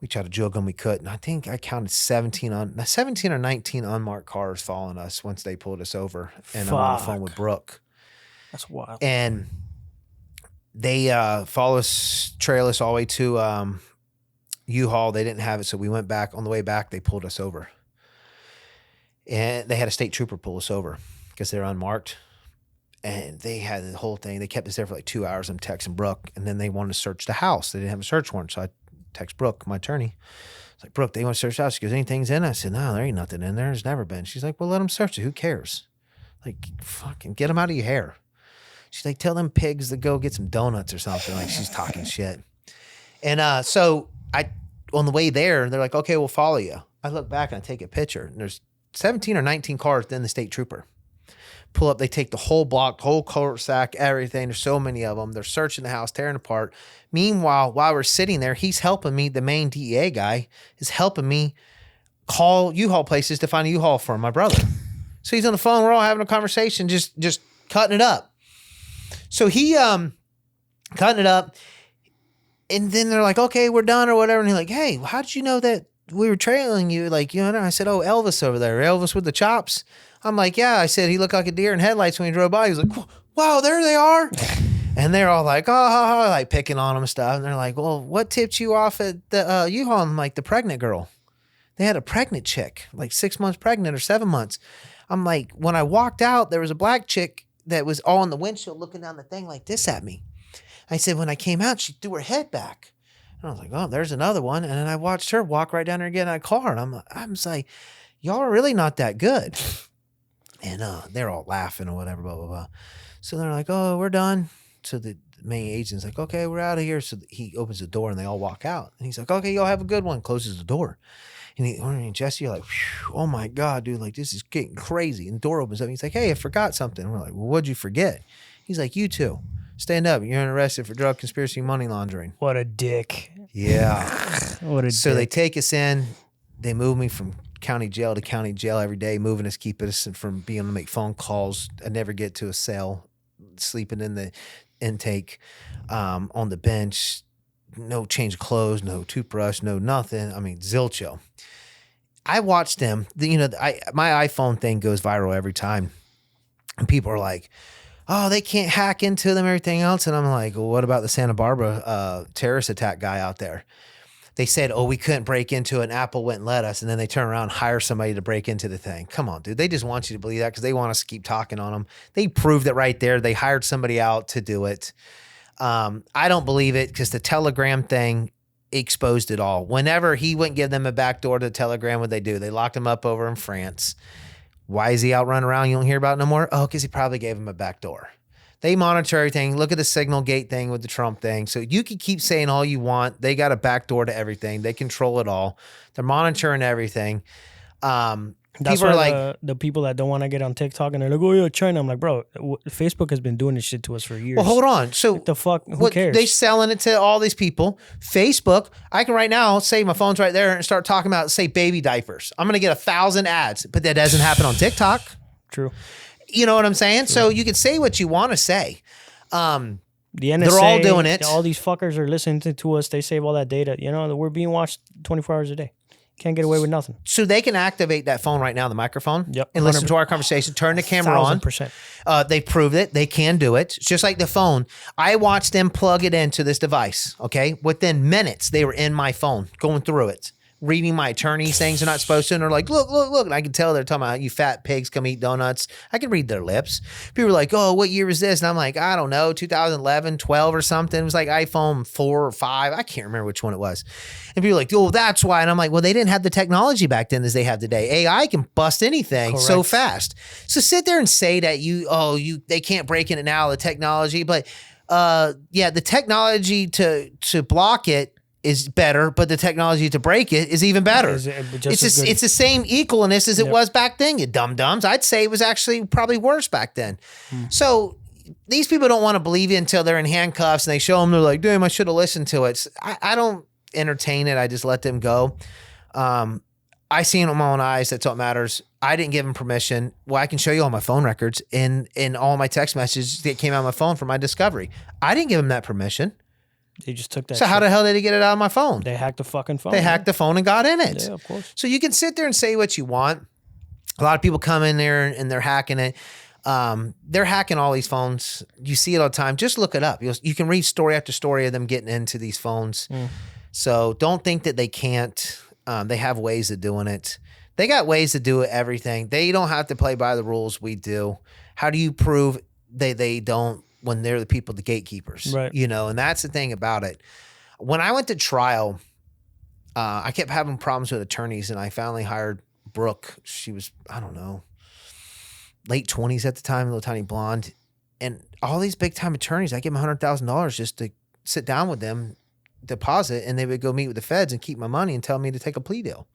We tried to jug them, we couldn't. I think I counted 17 or 19 unmarked cars following us once they pulled us over. And I'm on the phone with Brooke. That's wild. And they trail us all the way to U-Haul. They didn't have it, so we went back. On the way back, they pulled us over. And they had a state trooper pull us over because they're unmarked. And they had the whole thing. They kept us there for like 2 hours. I'm texting Brooke, and then they wanted to search the house. They didn't have a search warrant, so I text Brooke, my attorney. It's like, Brooke, they want to search the house. She goes, anything's in it? I said, no, there ain't nothing in there. There's never been. She's like, well, let them search it. Who cares? Like, fucking get them out of your hair. She's like, tell them pigs to go get some donuts or something. Like, she's talking shit. And so on the way there, they're like, okay, we'll follow you. I look back and I take a picture, and there's 17 or 19 cars, then the state trooper. Pull up, they take the whole block, whole cul-de-sac, everything. There's so many of them. They're searching the house, tearing apart. Meanwhile, while we're sitting there, he's helping me. The main DEA guy is helping me call U-Haul places to find a U-Haul for my brother. So he's on the phone. We're all having a conversation, just cutting it up. So he cutting it up, and then they're like, okay, we're done or whatever. And he's like, hey, how did you know that we were trailing you? Like, you know, and I said, oh, Elvis over there, Elvis with the chops. I'm like, yeah. I said, he looked like a deer in headlights when he drove by. He was like, wow, there they are. And they're all like, oh, like picking on him and stuff. And they're like, well, what tipped you off at the U-Haul? I'm like, the pregnant girl. They had a pregnant chick, like 6 months pregnant or 7 months. I'm like, when I walked out, there was a black chick that was all in the windshield looking down the thing like this at me. I said, when I came out, she threw her head back. And I was like, oh, there's another one. And then I watched her walk right down there and get in that car. And I'm just like, y'all are really not that good. And they're all laughing or whatever, blah, blah, blah. So they're like, oh, we're done. So the main agent's like, okay, we're out of here. So he opens the door and they all walk out. And he's like, okay, y'all have a good one. Closes the door. And Jesse, you're like, oh my God, dude, like this is getting crazy. And the door opens up. And he's like, hey, I forgot something. And we're like, well, what'd you forget? He's like, you two, stand up. You're arrested for drug conspiracy and money laundering. What a dick. Yeah. What a So dick. they take us in. They move me from county jail to county jail every day, moving us, keeping us from being able to make phone calls. I never get to a cell, sleeping in the intake, on the bench, no change of clothes, no toothbrush, no nothing. I mean, zilcho. I watched them. My iPhone thing goes viral every time. And people are like, oh, they can't hack into them, everything else. And I'm like, well, what about the Santa Barbara terrorist attack guy out there? They said, oh, we couldn't break into it, and Apple wouldn't let us. And then they turn around and hire somebody to break into the thing. Come on, dude. They just want you to believe that because they want us to keep talking on them. They proved it right there. They hired somebody out to do it. I don't believe it because the Telegram thing exposed it all. Whenever he wouldn't give them a back door to Telegram, what they do? They locked him up over in France. Why is he out running around? You don't hear about it no more? Oh, because he probably gave him a back door. They monitor everything. Look at the Signal Gate thing with the Trump thing. So you can keep saying all you want. They got a back door to everything. They control it all. They're monitoring everything. That's people why are like the people that don't want to get on TikTok and they're like, oh yeah, China. I'm like, bro, Facebook has been doing this shit to us for years. well, hold on. So What the fuck? Who cares? They selling it to all these people. Facebook, I can right now say my phone's right there and start talking about, say, baby diapers. I'm going to get 1,000 ads, but that doesn't happen on TikTok. True. You know what I'm saying? True. So you can say what you want to say. The NSA, they're all doing it. All these fuckers are listening to us. They save all that data. You know, we're being watched 24 hours a day. Can't get away with nothing. So they can activate that phone right now, the microphone, yep, and listen to our conversation, turn the camera on. 1,000%. They proved it. They can do it. It's just like the phone. I watched them plug it into this device, okay? Within minutes, they were in my phone, going through it, reading my attorney's things they're not supposed to, and they're like, look, look, look. And I can tell they're talking about, you fat pigs, come eat donuts. I can read their lips. People are like, oh, what year was this? And I'm like, I don't know, 2011, 12 or something. It was like iPhone 4 or 5. I can't remember which one it was. And people are like, oh, that's why. And I'm like, well, they didn't have the technology back then as they have today. AI can bust anything so fast. So sit there and say that they can't break in it now, the technology. But the technology to block it is better, but the technology to break it is even better. It's the same equalness as it was back then, you dum-dums. I'd say it was actually probably worse back then. So these people don't want to believe you until they're in handcuffs and they show them, they're like, damn, I should have listened to it. I don't entertain it. I just let them go. I seen it with my own eyes. That's what matters. I didn't give them permission. Well, I can show you all my phone records and all my text messages that came out of my phone for my discovery. I didn't give them that permission. They just took that. So how the hell did they get it out of my phone? They hacked the fucking phone. They hacked the phone and got in it. Yeah, of course. So you can sit there and say what you want. A lot of people come in there and they're hacking it. They're hacking all these phones. You see it all the time. Just look it up. You can read story after story of them getting into these phones. So don't think that they can't. They have ways of doing it. They got ways to do everything. They don't have to play by the rules we do. How do you prove they don't when they're the people, the gatekeepers? Right. You know, and that's the thing about it. When I went to trial, I kept having problems with attorneys, and I finally hired Brooke. She was, I don't know, late 20s at the time, little tiny blonde. And all these big time attorneys, I give them $100,000 just to sit down with them, deposit, and they would go meet with the feds and keep my money and tell me to take a plea deal.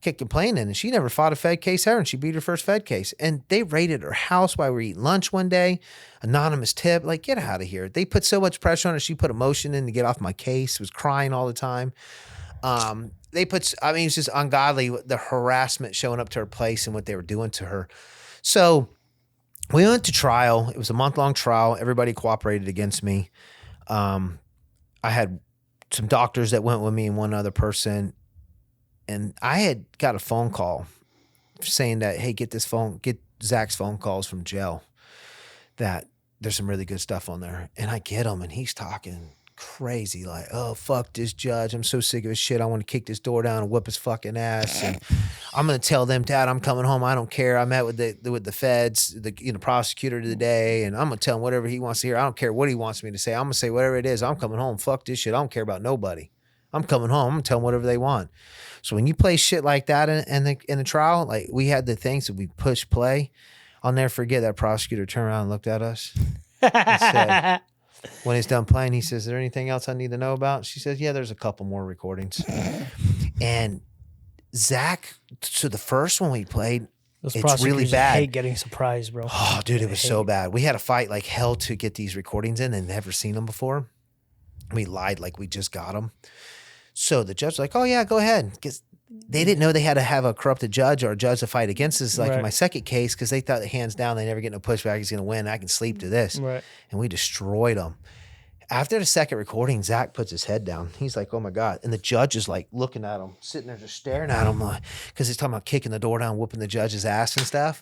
Kept complaining, and she never fought a Fed case ever, and she beat her first Fed case. And they raided her house while we were eating lunch one day. Anonymous tip, like, get out of here. They put so much pressure on her. She put a motion in to get off my case, was crying all the time. It's just ungodly, the harassment showing up to her place and what they were doing to her. So we went to trial. It was a month-long trial. Everybody cooperated against me. I had some doctors that went with me and one other person. And I had got a phone call saying that, hey, get Zach's phone calls from jail, that there's some really good stuff on there. And I get him, and he's talking crazy, like, oh, fuck this judge. I'm so sick of his shit. I want to kick this door down and whip his fucking ass. And I'm going to tell them, Dad, I'm coming home. I don't care. I met with the feds, the prosecutor today, and I'm going to tell him whatever he wants to hear. I don't care what he wants me to say. I'm going to say whatever it is. I'm coming home. Fuck this shit. I don't care about nobody. I'm coming home. I'm going to tell them whatever they want. So when you play shit like that in the trial, like we had the things that we push play, I'll never forget that prosecutor turned around and looked at us and said, when he's done playing, he says, is there anything else I need to know about? She says, yeah, there's a couple more recordings. And Zach, so the first one we played, it's really bad. I hate getting surprised, bro. Oh, dude, it was so bad. We had to fight like hell to get these recordings in and never seen them before. We lied like we just got them. So the judge was like, oh, yeah, go ahead. Because they didn't know they had to have a corrupted judge or a judge to fight against us. Like in my second case, because they thought hands down, they never get no pushback. He's going to win. I can sleep to this. Right. And we destroyed them. After the second recording, Zach puts his head down. He's like, oh, my God. And the judge is like looking at him, sitting there just staring at him because he's talking about kicking the door down, whooping the judge's ass and stuff.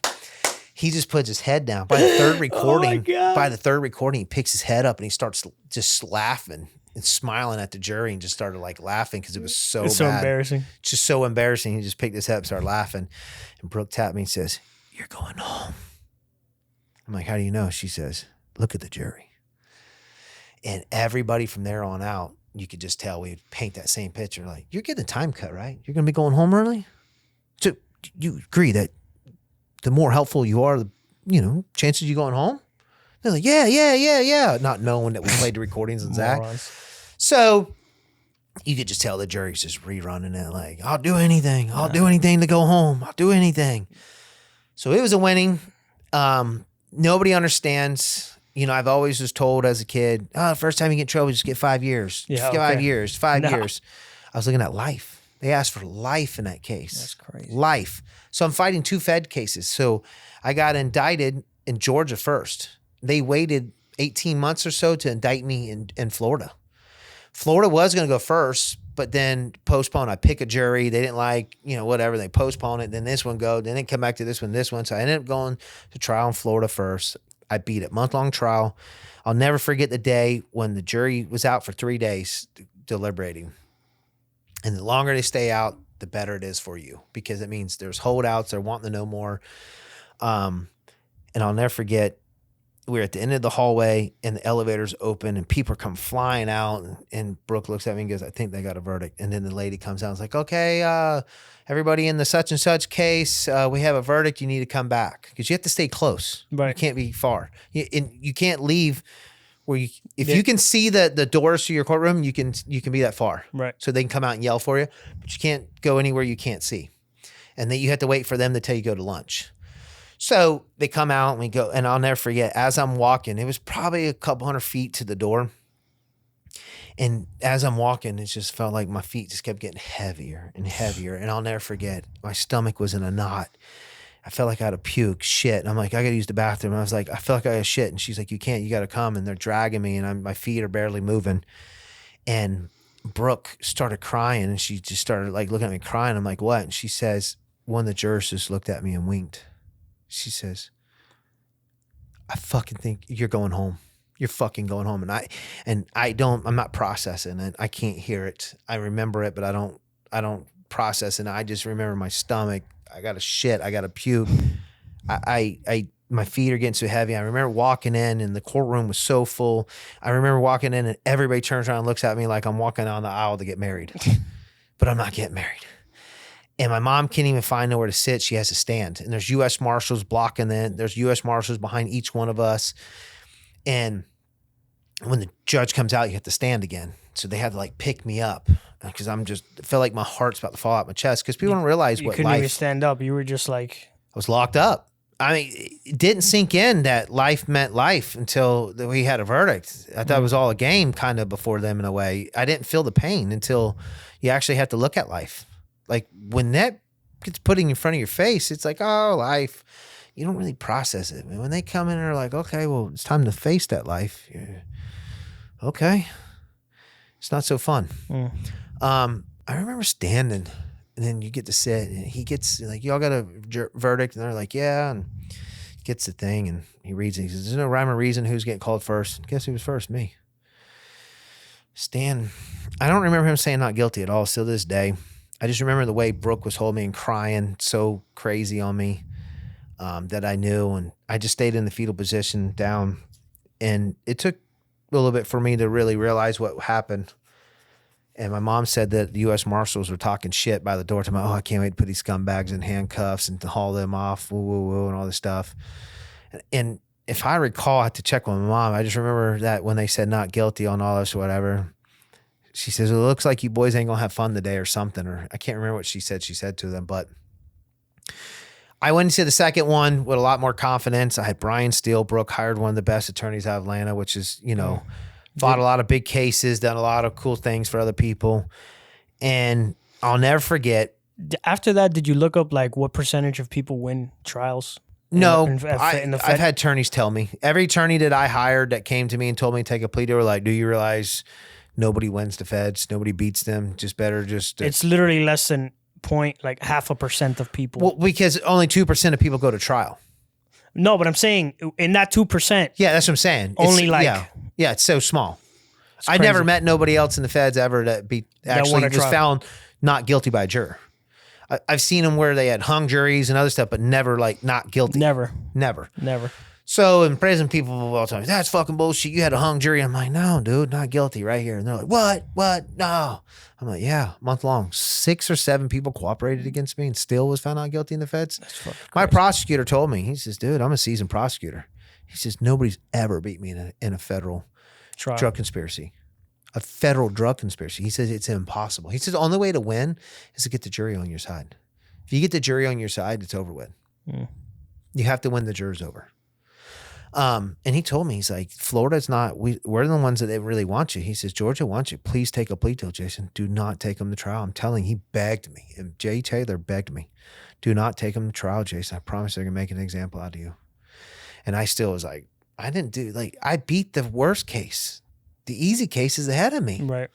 He just puts his head down. By the third recording, he picks his head up and he starts just laughing and smiling at the jury and just started like laughing because it was so bad. So embarrassing. Just so embarrassing. He just picked his head up and started laughing. And Brooke tapped me and says, you're going home. I'm like, how do you know? She says, look at the jury. And everybody from there on out, you could just tell we'd paint that same picture. Like, you're getting a time cut, right? You're going to be going home early? So you agree that the more helpful you are, the chances you going home? They're like, yeah. Not knowing that we played the recordings and Zach. So you could just tell the jury's just rerunning it like, I'll do anything. I'll do anything to go home. I'll do anything. So it was a winning. Nobody understands. I've always was told as a kid, the first time you get in trouble, just get 5 years. Yeah, 5 years. 5 years. I was looking at life. They asked for life in that case. That's crazy. Life. So I'm fighting 2 Fed cases. So I got indicted in Georgia first. They waited 18 months or so to indict me in Florida. Florida was going to go first, but then postponed. I pick a jury. They didn't like, whatever. They postponed it. Then this one go. Then they come back to this one. So I ended up going to trial in Florida first. I beat it. Month-long trial. I'll never forget the day when the jury was out for 3 days deliberating. And the longer they stay out, the better it is for you because it means there's holdouts. They're wanting to know more. And I'll never forget, we were at the end of the hallway and the elevator's open and people come flying out and Brooke looks at me and goes, I think they got a verdict. And then the lady comes out and is like, okay, everybody in the such and such case, we have a verdict. You need to come back because you have to stay close. Right. You can't be far. You can't leave where you can see the doors to your courtroom, you can be that far. Right. So they can come out and yell for you, but you can't go anywhere you can't see. And then you have to wait for them to tell you go to lunch. So they come out and we go, and I'll never forget, as I'm walking, it was probably a couple 100 feet to the door. And as I'm walking, it just felt like my feet just kept getting heavier and heavier. And I'll never forget, my stomach was in a knot. I felt like I had to puke shit. And I'm like, I got to use the bathroom. And I was like, I feel like I got shit. And she's like, you can't, you got to come. And they're dragging me and my feet are barely moving. And Brooke started crying and she just started like looking at me crying. I'm like, what? And she says, one of the jurors just looked at me and winked. She says, I fucking think you're going home. You're fucking going home. And I'm not processing it. I can't hear it. I remember it, but I don't process it. I just remember my stomach. I got to shit. I got to puke. My feet are getting so heavy. I remember walking in and the courtroom was so full. I remember walking in and everybody turns around and looks at me like I'm walking down the aisle to get married, but I'm not getting married. And my mom can't even find nowhere to sit. She has to stand. And there's U.S. Marshals blocking it. There's U.S. Marshals behind each one of us. And when the judge comes out, you have to stand again. So they had to like pick me up because I feel like my heart's about to fall out my chest because people don't realize what life. You couldn't even stand up. You were just like. I was locked up. I mean, it didn't sink in that life meant life until we had a verdict. I thought it was all a game kind of before them in a way. I didn't feel the pain until you actually had to look at life. Like when that gets put in front of your face, it's like, oh, life. You don't really process it. And when they come in and are like, okay, well, it's time to face that life. Okay. It's not so fun. I remember standing and then you get to sit and he gets like, y'all got a verdict? And they're like, yeah. And gets the thing and he reads it. He says, there's no rhyme or reason who's getting called first. And guess who was first? Me. Stan, I don't remember him saying not guilty at all still to this day. I just remember the way Brooke was holding me and crying so crazy on me that I knew. And I just stayed in the fetal position down. And it took a little bit for me to really realize what happened. And my mom said that the U.S. Marshals were talking shit by the door to me. Oh, I can't wait to put these scumbags in handcuffs and to haul them off, woo, woo, woo, and all this stuff. And if I recall, I had to check with my mom. I just remember that when they said not guilty on all this or whatever, she says, it looks like you boys ain't going to have fun today or something. Or I can't remember what she said to them. But I went into the second one with a lot more confidence. I had Brian Steele. Brooke hired one of the best attorneys out of Atlanta, which is, fought a lot of big cases, done a lot of cool things for other people. And I'll never forget. After that, did you look up like what percentage of people win trials? No, I've had attorneys tell me. Every attorney that I hired that came to me and told me to take a plea, they were like, do you realize nobody wins the feds? Nobody beats them. Just better just. It's literally less than 0.5% of people. Well, because only 2% of people go to trial. No, but I'm saying in that 2%. Yeah, that's what I'm saying. Only yeah, it's so small. I never met nobody else in the feds ever that actually was found not guilty by a juror. I've seen them where they had hung juries and other stuff, but never like not guilty. Never. So in prison, people all the time, that's fucking bullshit. You had a hung jury. I'm like, no, dude, not guilty right here. And they're like, what? No. I'm like, yeah, month long. 6 or 7 people cooperated against me and still was found not guilty in the feds. That's fucking crazy. My prosecutor told me, he says, dude, I'm a seasoned prosecutor. He says, nobody's ever beat me in a federal drug conspiracy. A federal drug conspiracy. He says it's impossible. He says the only way to win is to get the jury on your side. If you get the jury on your side, it's over with. You have to win the jurors over. And he told me, he's like, Florida's not, we're the ones that they really want you. He says, Georgia wants you. Please take a plea deal, Jason. Do not take him to trial. I'm telling you, he begged me. And Jay Taylor begged me. Do not take him to trial, Jason. I promise they're going to make an example out of you. And I still was like, I beat the worst case. The easy case is ahead of me. Right.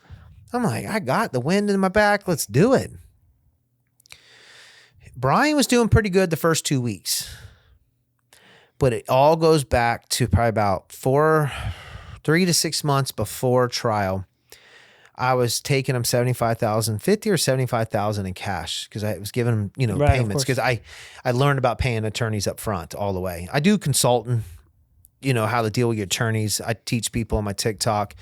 I'm like, I got the wind in my back. Let's do it. Brian was doing pretty good the first 2 weeks. But it all goes back to probably about 3 to 6 months before trial. I was taking him $75,000, $50,000 or $75,000 in cash because I was giving him, payments because I learned about paying attorneys up front all the way. I do consulting, how to deal with your attorneys. I teach people on my TikTok.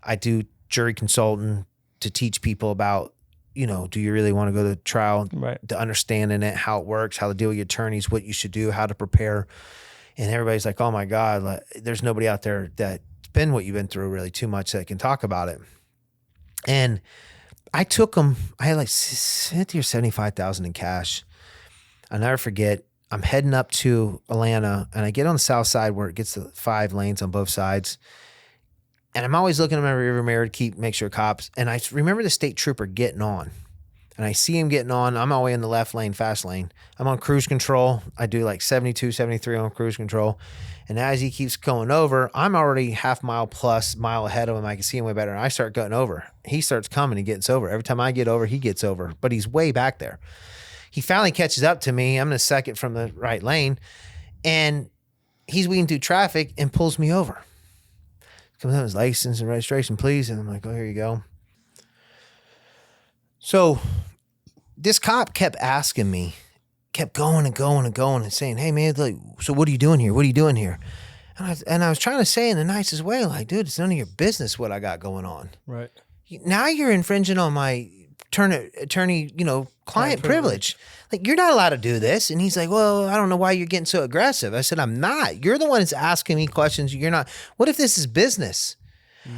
I do jury consulting to teach people about, do you really want to go to trial? Right. To understanding it, how it works, how to deal with your attorneys, what you should do, how to prepare. And everybody's like, oh my God, like, there's nobody out there that's been what you've been through really too much that can talk about it. And I took them, I had like $50,000 or $75,000 in cash. I'll never forget, I'm heading up to Atlanta and I get on the south side where it gets the 5 lanes on both sides. And I'm always looking at my rearview mirror to make sure cops. And I remember the state trooper getting on. And I see him getting on. I'm all the way in the left lane, fast lane. I'm on cruise control. I do like 72, 73 on cruise control. And as he keeps going over, I'm already half mile plus mile ahead of him. I can see him way better. And I start going over. He starts coming and gets over. Every time I get over, he gets over. But he's way back there. He finally catches up to me. I'm in a second from the right lane. And he's weaving through traffic and pulls me over. Comes out his license and registration, please. And I'm like, oh, here you go. So this cop kept asking me, kept going and saying, hey, man, like, so what are you doing here? What are you doing here? And I was trying to say in the nicest way, like, dude, it's none of your business what I got going on. Right. Now you're infringing on my attorney, client privilege. Like, you're not allowed to do this. And he's like, well, I don't know why you're getting so aggressive. I said, I'm not. You're the one that's asking me questions. You're not. What if this is business?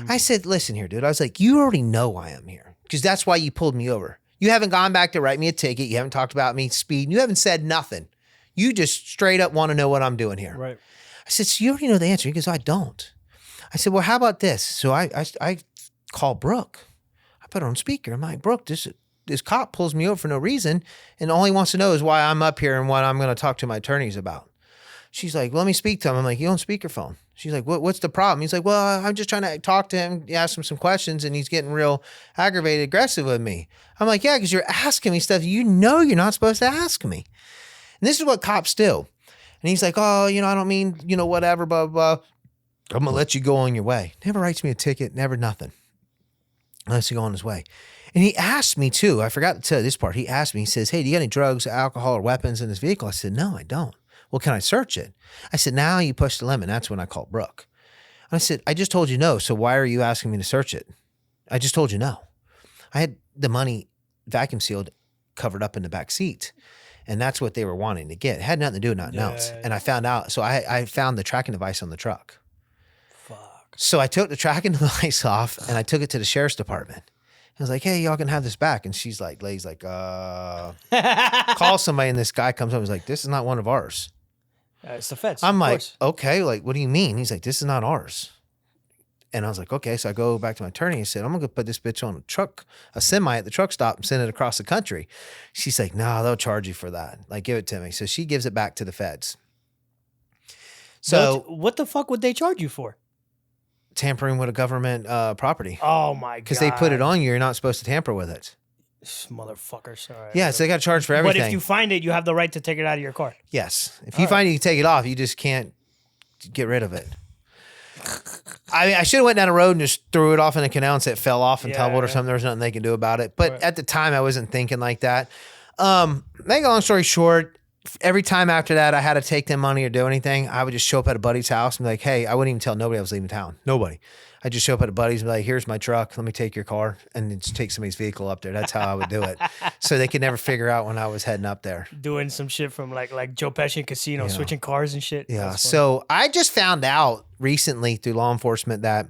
I said, listen here, dude. I was like, you already know why I'm here because that's why you pulled me over. You haven't gone back to write me a ticket. You haven't talked about me speeding. You haven't said nothing. You just straight up want to know what I'm doing here. Right. I said, so you already know the answer. He goes, I don't. I said, well, how about this? So I call Brooke. I put her on speaker. I'm like, Brooke, this cop pulls me over for no reason and all he wants to know is why I'm up here and what I'm going to talk to my attorneys about. She's like, let me speak to him. I'm like, you on speakerphone. She's like, what's the problem? He's like, well, I'm just trying to talk to him, ask him some questions, and he's getting real aggravated, aggressive with me. I'm like, yeah, because you're asking me stuff you're not supposed to ask me. And this is what cops do. And he's like, oh, I don't mean, whatever, blah, blah, blah. I'm going to let you go on your way. Never writes me a ticket, never nothing. Lets you go on his way. And he asked me too, I forgot to tell you this part. He asked me, he says, hey, do you got any drugs, alcohol, or weapons in this vehicle? I said, no, I don't. Well, can I search it? I said, now you push the limit. That's when I called Brooke. And I said, I just told you no. So why are you asking me to search it? I just told you no. I had the money vacuum sealed, covered up in the back seat. And that's what they were wanting to get. It had nothing to do with nothing else. And I found out. So I found the tracking device on the truck. Fuck. So I took the tracking device off and I took it to the sheriff's department. I was like, hey, y'all can have this back. And she's like, lady's like, call somebody. And this guy comes up and was like, this is not one of ours. It's the feds. I'm like, okay, like, what do you mean? He's like, this is not ours. And I was like, okay. So I go back to my attorney and said, I'm going to put this bitch on a truck, a semi at the truck stop and send it across the country. She's like, no, they'll charge you for that. Like, give it to me. So she gives it back to the feds. So what the fuck would they charge you for? Tampering with a government property. Oh my god! Because they put it on you, you're not supposed to tamper with it. This motherfuckers. All right, yeah, so they got to charge for everything. But if you find it, you have the right to take it out of your car. Yes, if you find it, you can take it off. You just can't get rid of it. I mean, I should have went down the road and just threw it off in the canal and said it fell off and tumbled or something. There was nothing they can do about it. But at the time, I wasn't thinking like that. Make a long story short. Every time after that, I had to take them money or do anything. I would just show up at a buddy's house and be like, hey, I wouldn't even tell nobody I was leaving town. Nobody. I just show up at a buddy's and be like, here's my truck. Let me take your car and just take somebody's vehicle up there. That's how I would do it. So they could never figure out when I was heading up there. Doing some shit from like Joe Pesci in Casino, switching cars and shit. Yeah. So I just found out recently through law enforcement that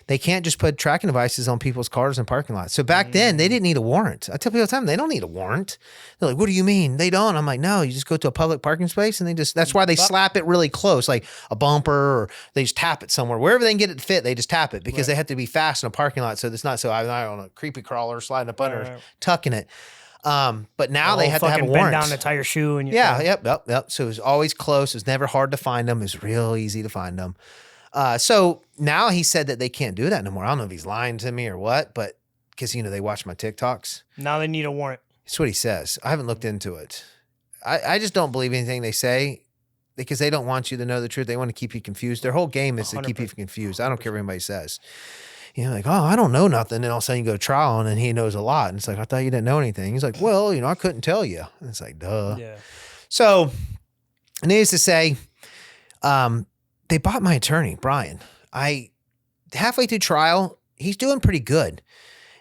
they can't just put tracking devices on people's cars and parking lots. So back then, they didn't need a warrant. I tell people all the time, they don't need a warrant. They're like, what do you mean? They don't. I'm like, no, you just go to a public parking space and that's why they slap it really close, like a bumper, or they just tap it somewhere. Wherever they can get it to fit, they just tap it because they have to be fast in a parking lot. So it's not so I'm not on a creepy crawler sliding up under, tucking it. But now they have to have a warrant. Bend down to tie your shoe. And Yep. So it was always close. It was never hard to find them. It was real easy to find them. So now he said that they can't do that no more. I don't know if he's lying to me or what, but because, they watch my TikToks. Now they need a warrant. That's what he says. I haven't looked into it. I just don't believe anything they say because they don't want you to know the truth. They want to keep you confused. Their whole game is to keep you confused. I don't care what anybody says. Like, oh, I don't know nothing. And all of a sudden you go to trial and then he knows a lot. And it's like, I thought you didn't know anything. He's like, well, I couldn't tell you. And it's like, duh. Yeah. So needless to say, they bought my attorney, Brian. Halfway through trial, he's doing pretty good.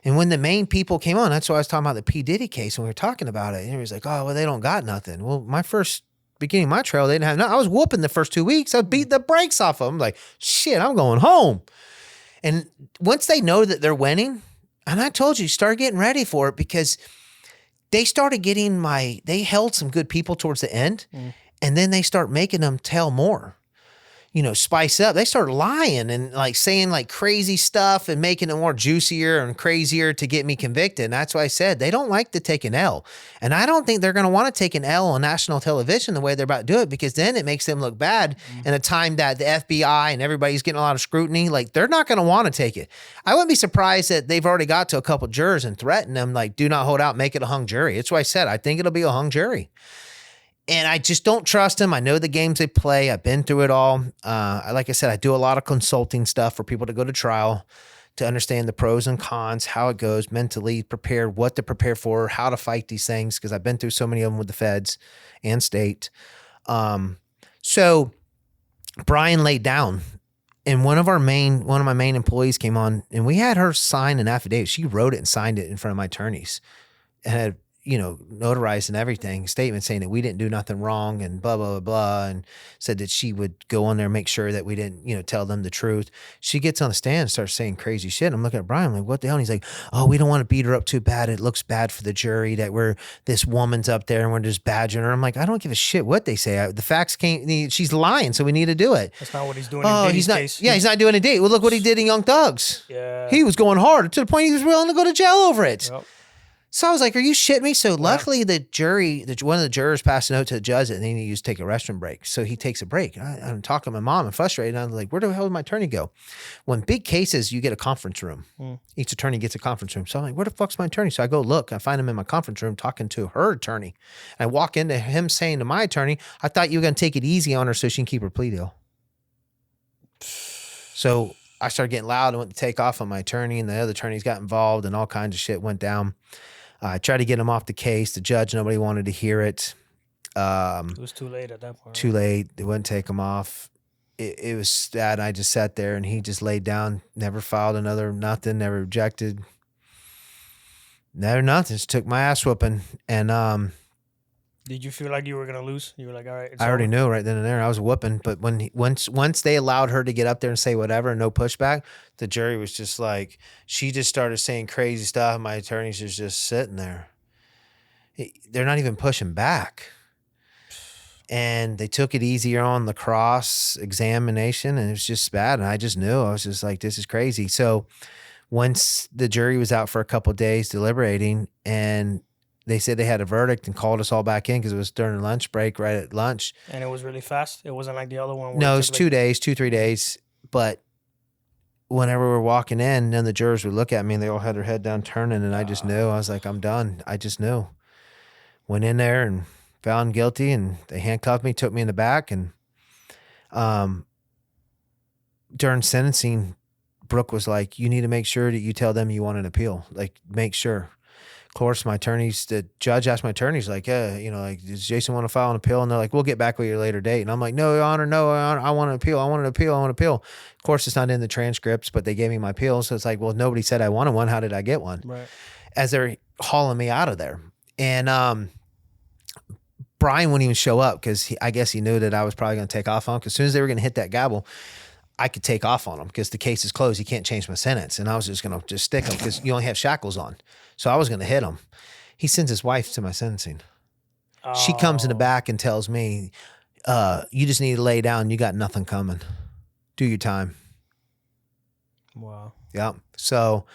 And when the main people came on, that's why I was talking about the P. Diddy case when we were talking about it. And he was like, oh, well, they don't got nothing. Well, beginning of my trial, they didn't have nothing. I was whooping the first 2 weeks. I beat the brakes off of them. Like, shit, I'm going home. And once they know that they're winning, and I told you, start getting ready for it because they started getting they held some good people towards the end. And then they start making them tell more. Spice up. They start lying and saying crazy stuff and making it more juicier and crazier to get me convicted. And that's why I said they don't like to take an L. And I don't think they're going to want to take an L on national television the way they're about to do it because then it makes them look bad in a time that the FBI and everybody's getting a lot of scrutiny. They're not going to want to take it. I wouldn't be surprised that they've already got to a couple jurors and threatened them do not hold out, make it a hung jury. That's why I said I think it'll be a hung jury. And I just don't trust them. I know the games they play. I've been through it all. Like I said, I do a lot of consulting stuff for people to go to trial to understand the pros and cons, how it goes, mentally prepared, what to prepare for, how to fight these things, because I've been through so many of them with the feds and state. So Brian laid down, and one of my main employees came on, and we had her sign an affidavit. She wrote it and signed it in front of my attorneys and had notarized and everything, statement saying that we didn't do nothing wrong and blah, blah, blah, blah, and said that she would go on there and make sure that we didn't, tell them the truth. She gets on the stand and starts saying crazy shit. I'm looking at Brian, I'm like, what the hell? And he's like, oh, we don't want to beat her up too bad. It looks bad for the jury that this woman's up there and we're just badgering her. I'm like, I don't give a shit what they say. The facts she's lying, so we need to do it. That's not what he's doing in Diddy's case. Yeah, he's not doing a date. Well, look what he did in Young Thugs. Yeah. He was going hard to the point he was willing to go to jail over it. Yep. So I was like, are you shitting me? So luckily the jury, one of the jurors passed a note to the judge that they need to take a restroom break. So he takes a break. I'm talking to my mom and frustrated. And I'm like, where the hell did my attorney go? When big cases, you get a conference room. Each attorney gets a conference room. So I'm like, where the fuck's my attorney? So I go look, I find him in my conference room talking to her attorney. And I walk into him saying to my attorney, I thought you were going to take it easy on her so she can keep her plea deal. So I started getting loud and went to take off on my attorney, and the other attorneys got involved and all kinds of shit went down. I tried to get him off the case. The judge, nobody wanted to hear it. It was too late at that point. Too late. They wouldn't take him off. It was sad. I just sat there and he just laid down, never filed another nothing, never objected. Never nothing. Just took my ass whooping. And did you feel like you were going to lose? You were like, all right. I already knew right then and there. I was whooping. But once they allowed her to get up there and say whatever, no pushback, the jury was just like, she just started saying crazy stuff. My attorneys was just sitting there. They're not even pushing back. And they took it easier on the cross examination, and it was just bad. And I just knew. I was just like, this is crazy. So once the jury was out for a couple of days deliberating, and they said they had a verdict and called us all back in because it was during lunch break, right at lunch. And it was really fast? It wasn't like the other one? No, it was 2 days, 3 days. But whenever we were walking in, then the jurors would look at me and they all had their head down turning, and I just knew. I was like, I'm done. I just knew. Went in there and found guilty, and they handcuffed me, took me in the back. And during sentencing, Brooke was like, you need to make sure that you tell them you want an appeal. Like, make sure. Of course, my attorneys, the judge asked my attorneys, like, does Jason want to file an appeal? And they're like, we'll get back with you at a later date. And I'm like, no, Your Honor, I want an appeal. I want an appeal. I want an appeal. Of course, it's not in the transcripts, but they gave me my appeal. So it's like, well, nobody said I wanted one. How did I get one? Right. As they're hauling me out of there. And Brian wouldn't even show up because I guess he knew that I was probably going to take off on him. Because as soon as they were going to hit that gavel, I could take off on him because the case is closed. He can't change my sentence. And I was just going to just stick him because you only have shackles on. So I was going to hit him. He sends his wife to my sentencing. Oh. She comes in the back and tells me, you just need to lay down. You got nothing coming. Do your time. Wow. Yeah. So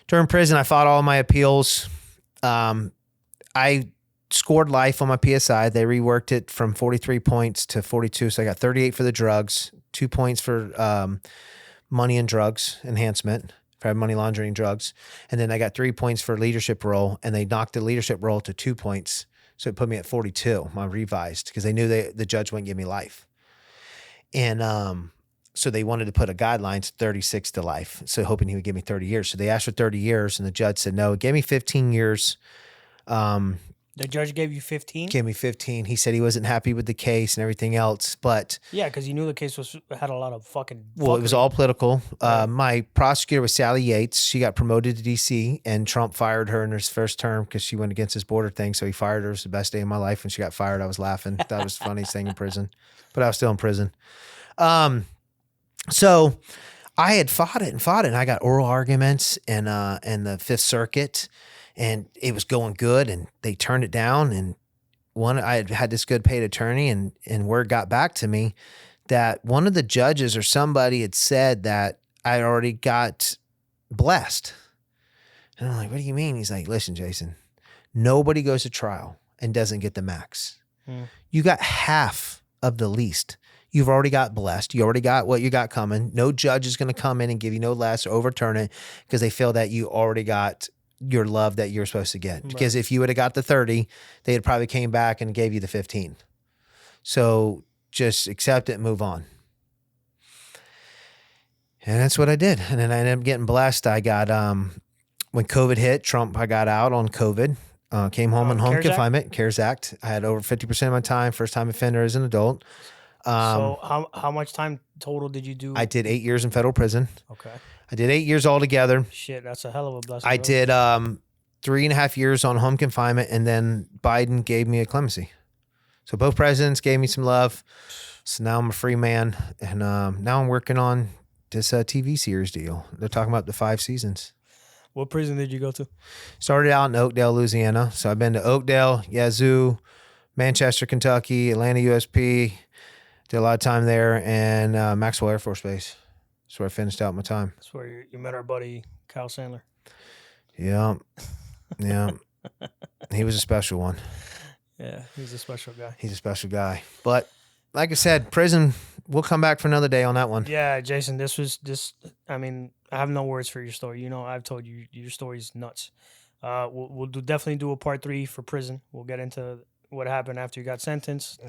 during prison, I fought all my appeals. I scored life on my PSI. They reworked it from 43 points to 42. So I got 38 for the drugs, 2 points for money and drugs enhancement, for money laundering drugs. And then I got 3 points for leadership role, and they knocked the leadership role to 2 points. So it put me at 42, my revised, because they knew the judge wouldn't give me life. And so they wanted to put a guideline to 36 to life. So hoping he would give me 30 years. So they asked for 30 years, and the judge said no. It gave me 15 years. The judge gave you 15? Gave me 15. He said he wasn't happy with the case and everything else, but... Yeah, because he knew the case had a lot of fucking... Well, it was all political. My prosecutor was Sally Yates. She got promoted to D.C., and Trump fired her in her first term because she went against his border thing, so he fired her. It was the best day of my life. When she got fired, I was laughing. That was the funniest thing in prison. But I was still in prison. So I had fought it, and I got oral arguments in the Fifth Circuit. And it was going good, and they turned it down. And I had this good paid attorney, and word got back to me that one of the judges or somebody had said that I already got blessed. And I'm like, what do you mean? He's like, listen, Jason, nobody goes to trial and doesn't get the max. You got half of the least. You've already got blessed. You already got what you got coming. No judge is going to come in and give you no less or overturn it because they feel that you already got your love that you're supposed to get. Because if you would have got the 30, they had probably came back and gave you the 15. So just accept it and move on. And that's what I did. And then I ended up getting blessed. I got, when COVID hit, I got out on COVID, came home in home confinement, CARES Act. I had over 50% of my time, first time offender as an adult. So how much time total did you do? I did 8 years in federal prison. Okay. I did 8 years altogether. Shit, that's a hell of a blessing. I did 3.5 years on home confinement, and then Biden gave me a clemency. So both presidents gave me some love. So now I'm a free man, and now I'm working on this TV series deal. They're talking about the 5 seasons. What prison did you go to? Started out in Oakdale, Louisiana. So I've been to Oakdale, Yazoo, Manchester, Kentucky, Atlanta, USP. Did a lot of time there, and Maxwell Air Force Base. That's where I finished out my time. That's where you met our buddy Kyle Sandler. Yeah. Yeah. He was a special one. Yeah, he's a special guy. He's a special guy. But like I said, prison, we'll come back for another day on that one. Yeah, Jason, I mean, I have no words for your story. You know, I've told you your story's nuts. We'll definitely do a part 3 for prison. We'll get into what happened after you got sentenced,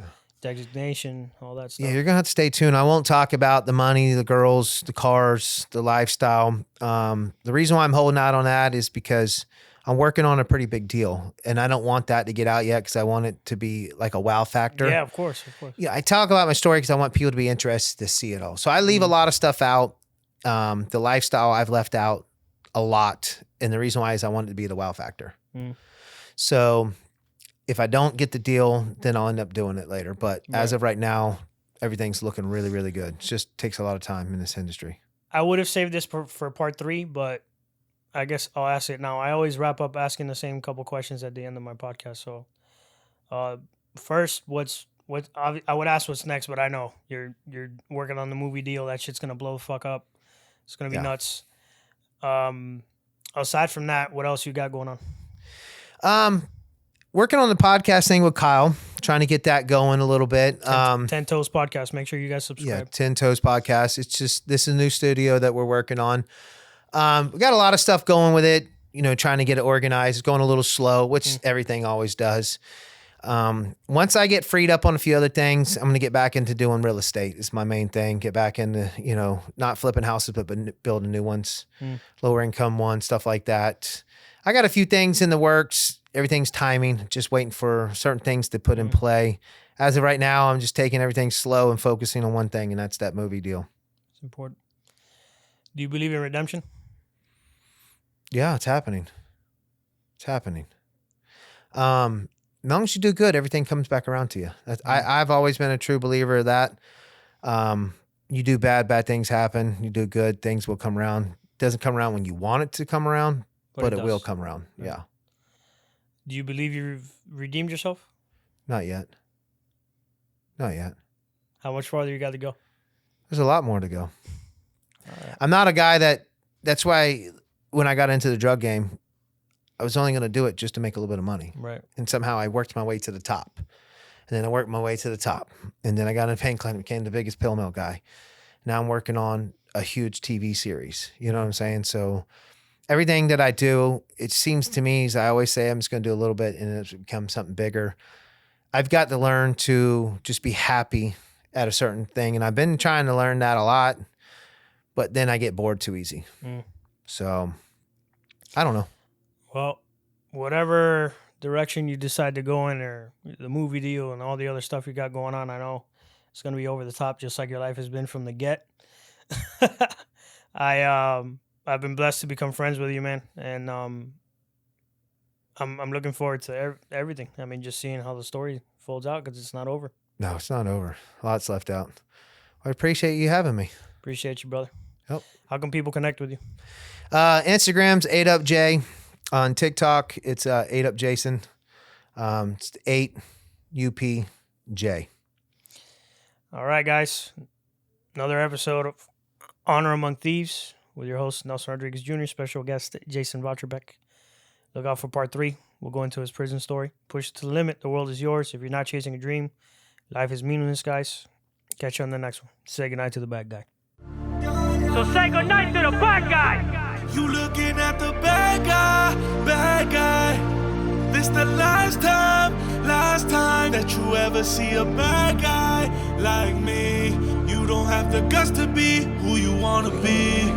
designation, all that stuff. Yeah, you're going to have to stay tuned. I won't talk about the money, the girls, the cars, the lifestyle. The reason why I'm holding out on that is because I'm working on a pretty big deal, and I don't want that to get out yet because I want it to be like a wow factor. Yeah, of course. Yeah, I talk about my story because I want people to be interested to see it all. So I leave a lot of stuff out. The lifestyle I've left out a lot, and the reason why is I want it to be the wow factor. So if I don't get the deal, then I'll end up doing it later. But as of right now, everything's looking really, really good. It just takes a lot of time in this industry. I would have saved this for part 3, but I guess I'll ask it now. I always wrap up asking the same couple questions at the end of my podcast. So, first, I would ask what's next, but I know you're working on the movie deal. That shit's gonna blow the fuck up. It's gonna be nuts. Aside from that, what else you got going on? Working on the podcast thing with Kyle, trying to get that going a little bit. 10 Toes Podcast. Make sure you guys subscribe. Yeah, 10 Toes Podcast. It's just, this is a new studio that we're working on. We got a lot of stuff going with it, you know, trying to get it organized. It's going a little slow, which everything always does. Once I get freed up on a few other things, I'm going to get back into doing real estate. It's my main thing. Get back into, you know, not flipping houses, but building new ones, lower income ones, stuff like that. I got a few things in the works. Everything's timing, just waiting for certain things to put in play. As of right now, I'm just taking everything slow and focusing on one thing, and that's that movie deal. It's important. Do you believe in redemption? Yeah, it's happening. It's happening. As long as you do good, everything comes back around to you. I've always been a true believer of that. You do bad things happen. You do good, things will come around. It doesn't come around when you want it to come around, but it will come around. Yeah. Do you believe you've redeemed yourself? Not yet. Not yet. How much farther you got to go? There's a lot more to go. I'm not a guy that's why when I got into the drug game, I was only going to do it just to make a little bit of money. Right. And somehow I worked my way to the top. And then I worked my way to the top. And then I got into pain clinic, became the biggest pill mill guy. Now I'm working on a huge TV series. You know what I'm saying? So everything that I do, it seems to me, as I always say, I'm just going to do a little bit and it's become something bigger. I've got to learn to just be happy at a certain thing. And I've been trying to learn that a lot, but then I get bored too easy. So I don't know. Well, whatever direction you decide to go in, or the movie deal and all the other stuff you got going on, I know it's going to be over the top, just like your life has been from the get. I've been blessed to become friends with you, man, and I'm looking forward to everything. I mean, just seeing how the story folds out, because it's not over. No, it's not over. Lots left out. I appreciate you having me. Appreciate you, brother. Yep. How can people connect with you? Instagram's 8upJ. On TikTok, it's 8upJason. It's 8UPJ. All right, guys. Another episode of Honor Among Thieves with your host, Nelson Rodriguez Jr., special guest, Jason Votrobek. Look out for part 3. We'll go into his prison story. Push it to the limit. The world is yours. If you're not chasing a dream, life is meaningless, guys. Catch you on the next one. Say goodnight to the bad guy. So say goodnight to the bad guy. You looking at the bad guy. This the last time that you ever see a bad guy like me. You don't have the guts to be who you wanna be.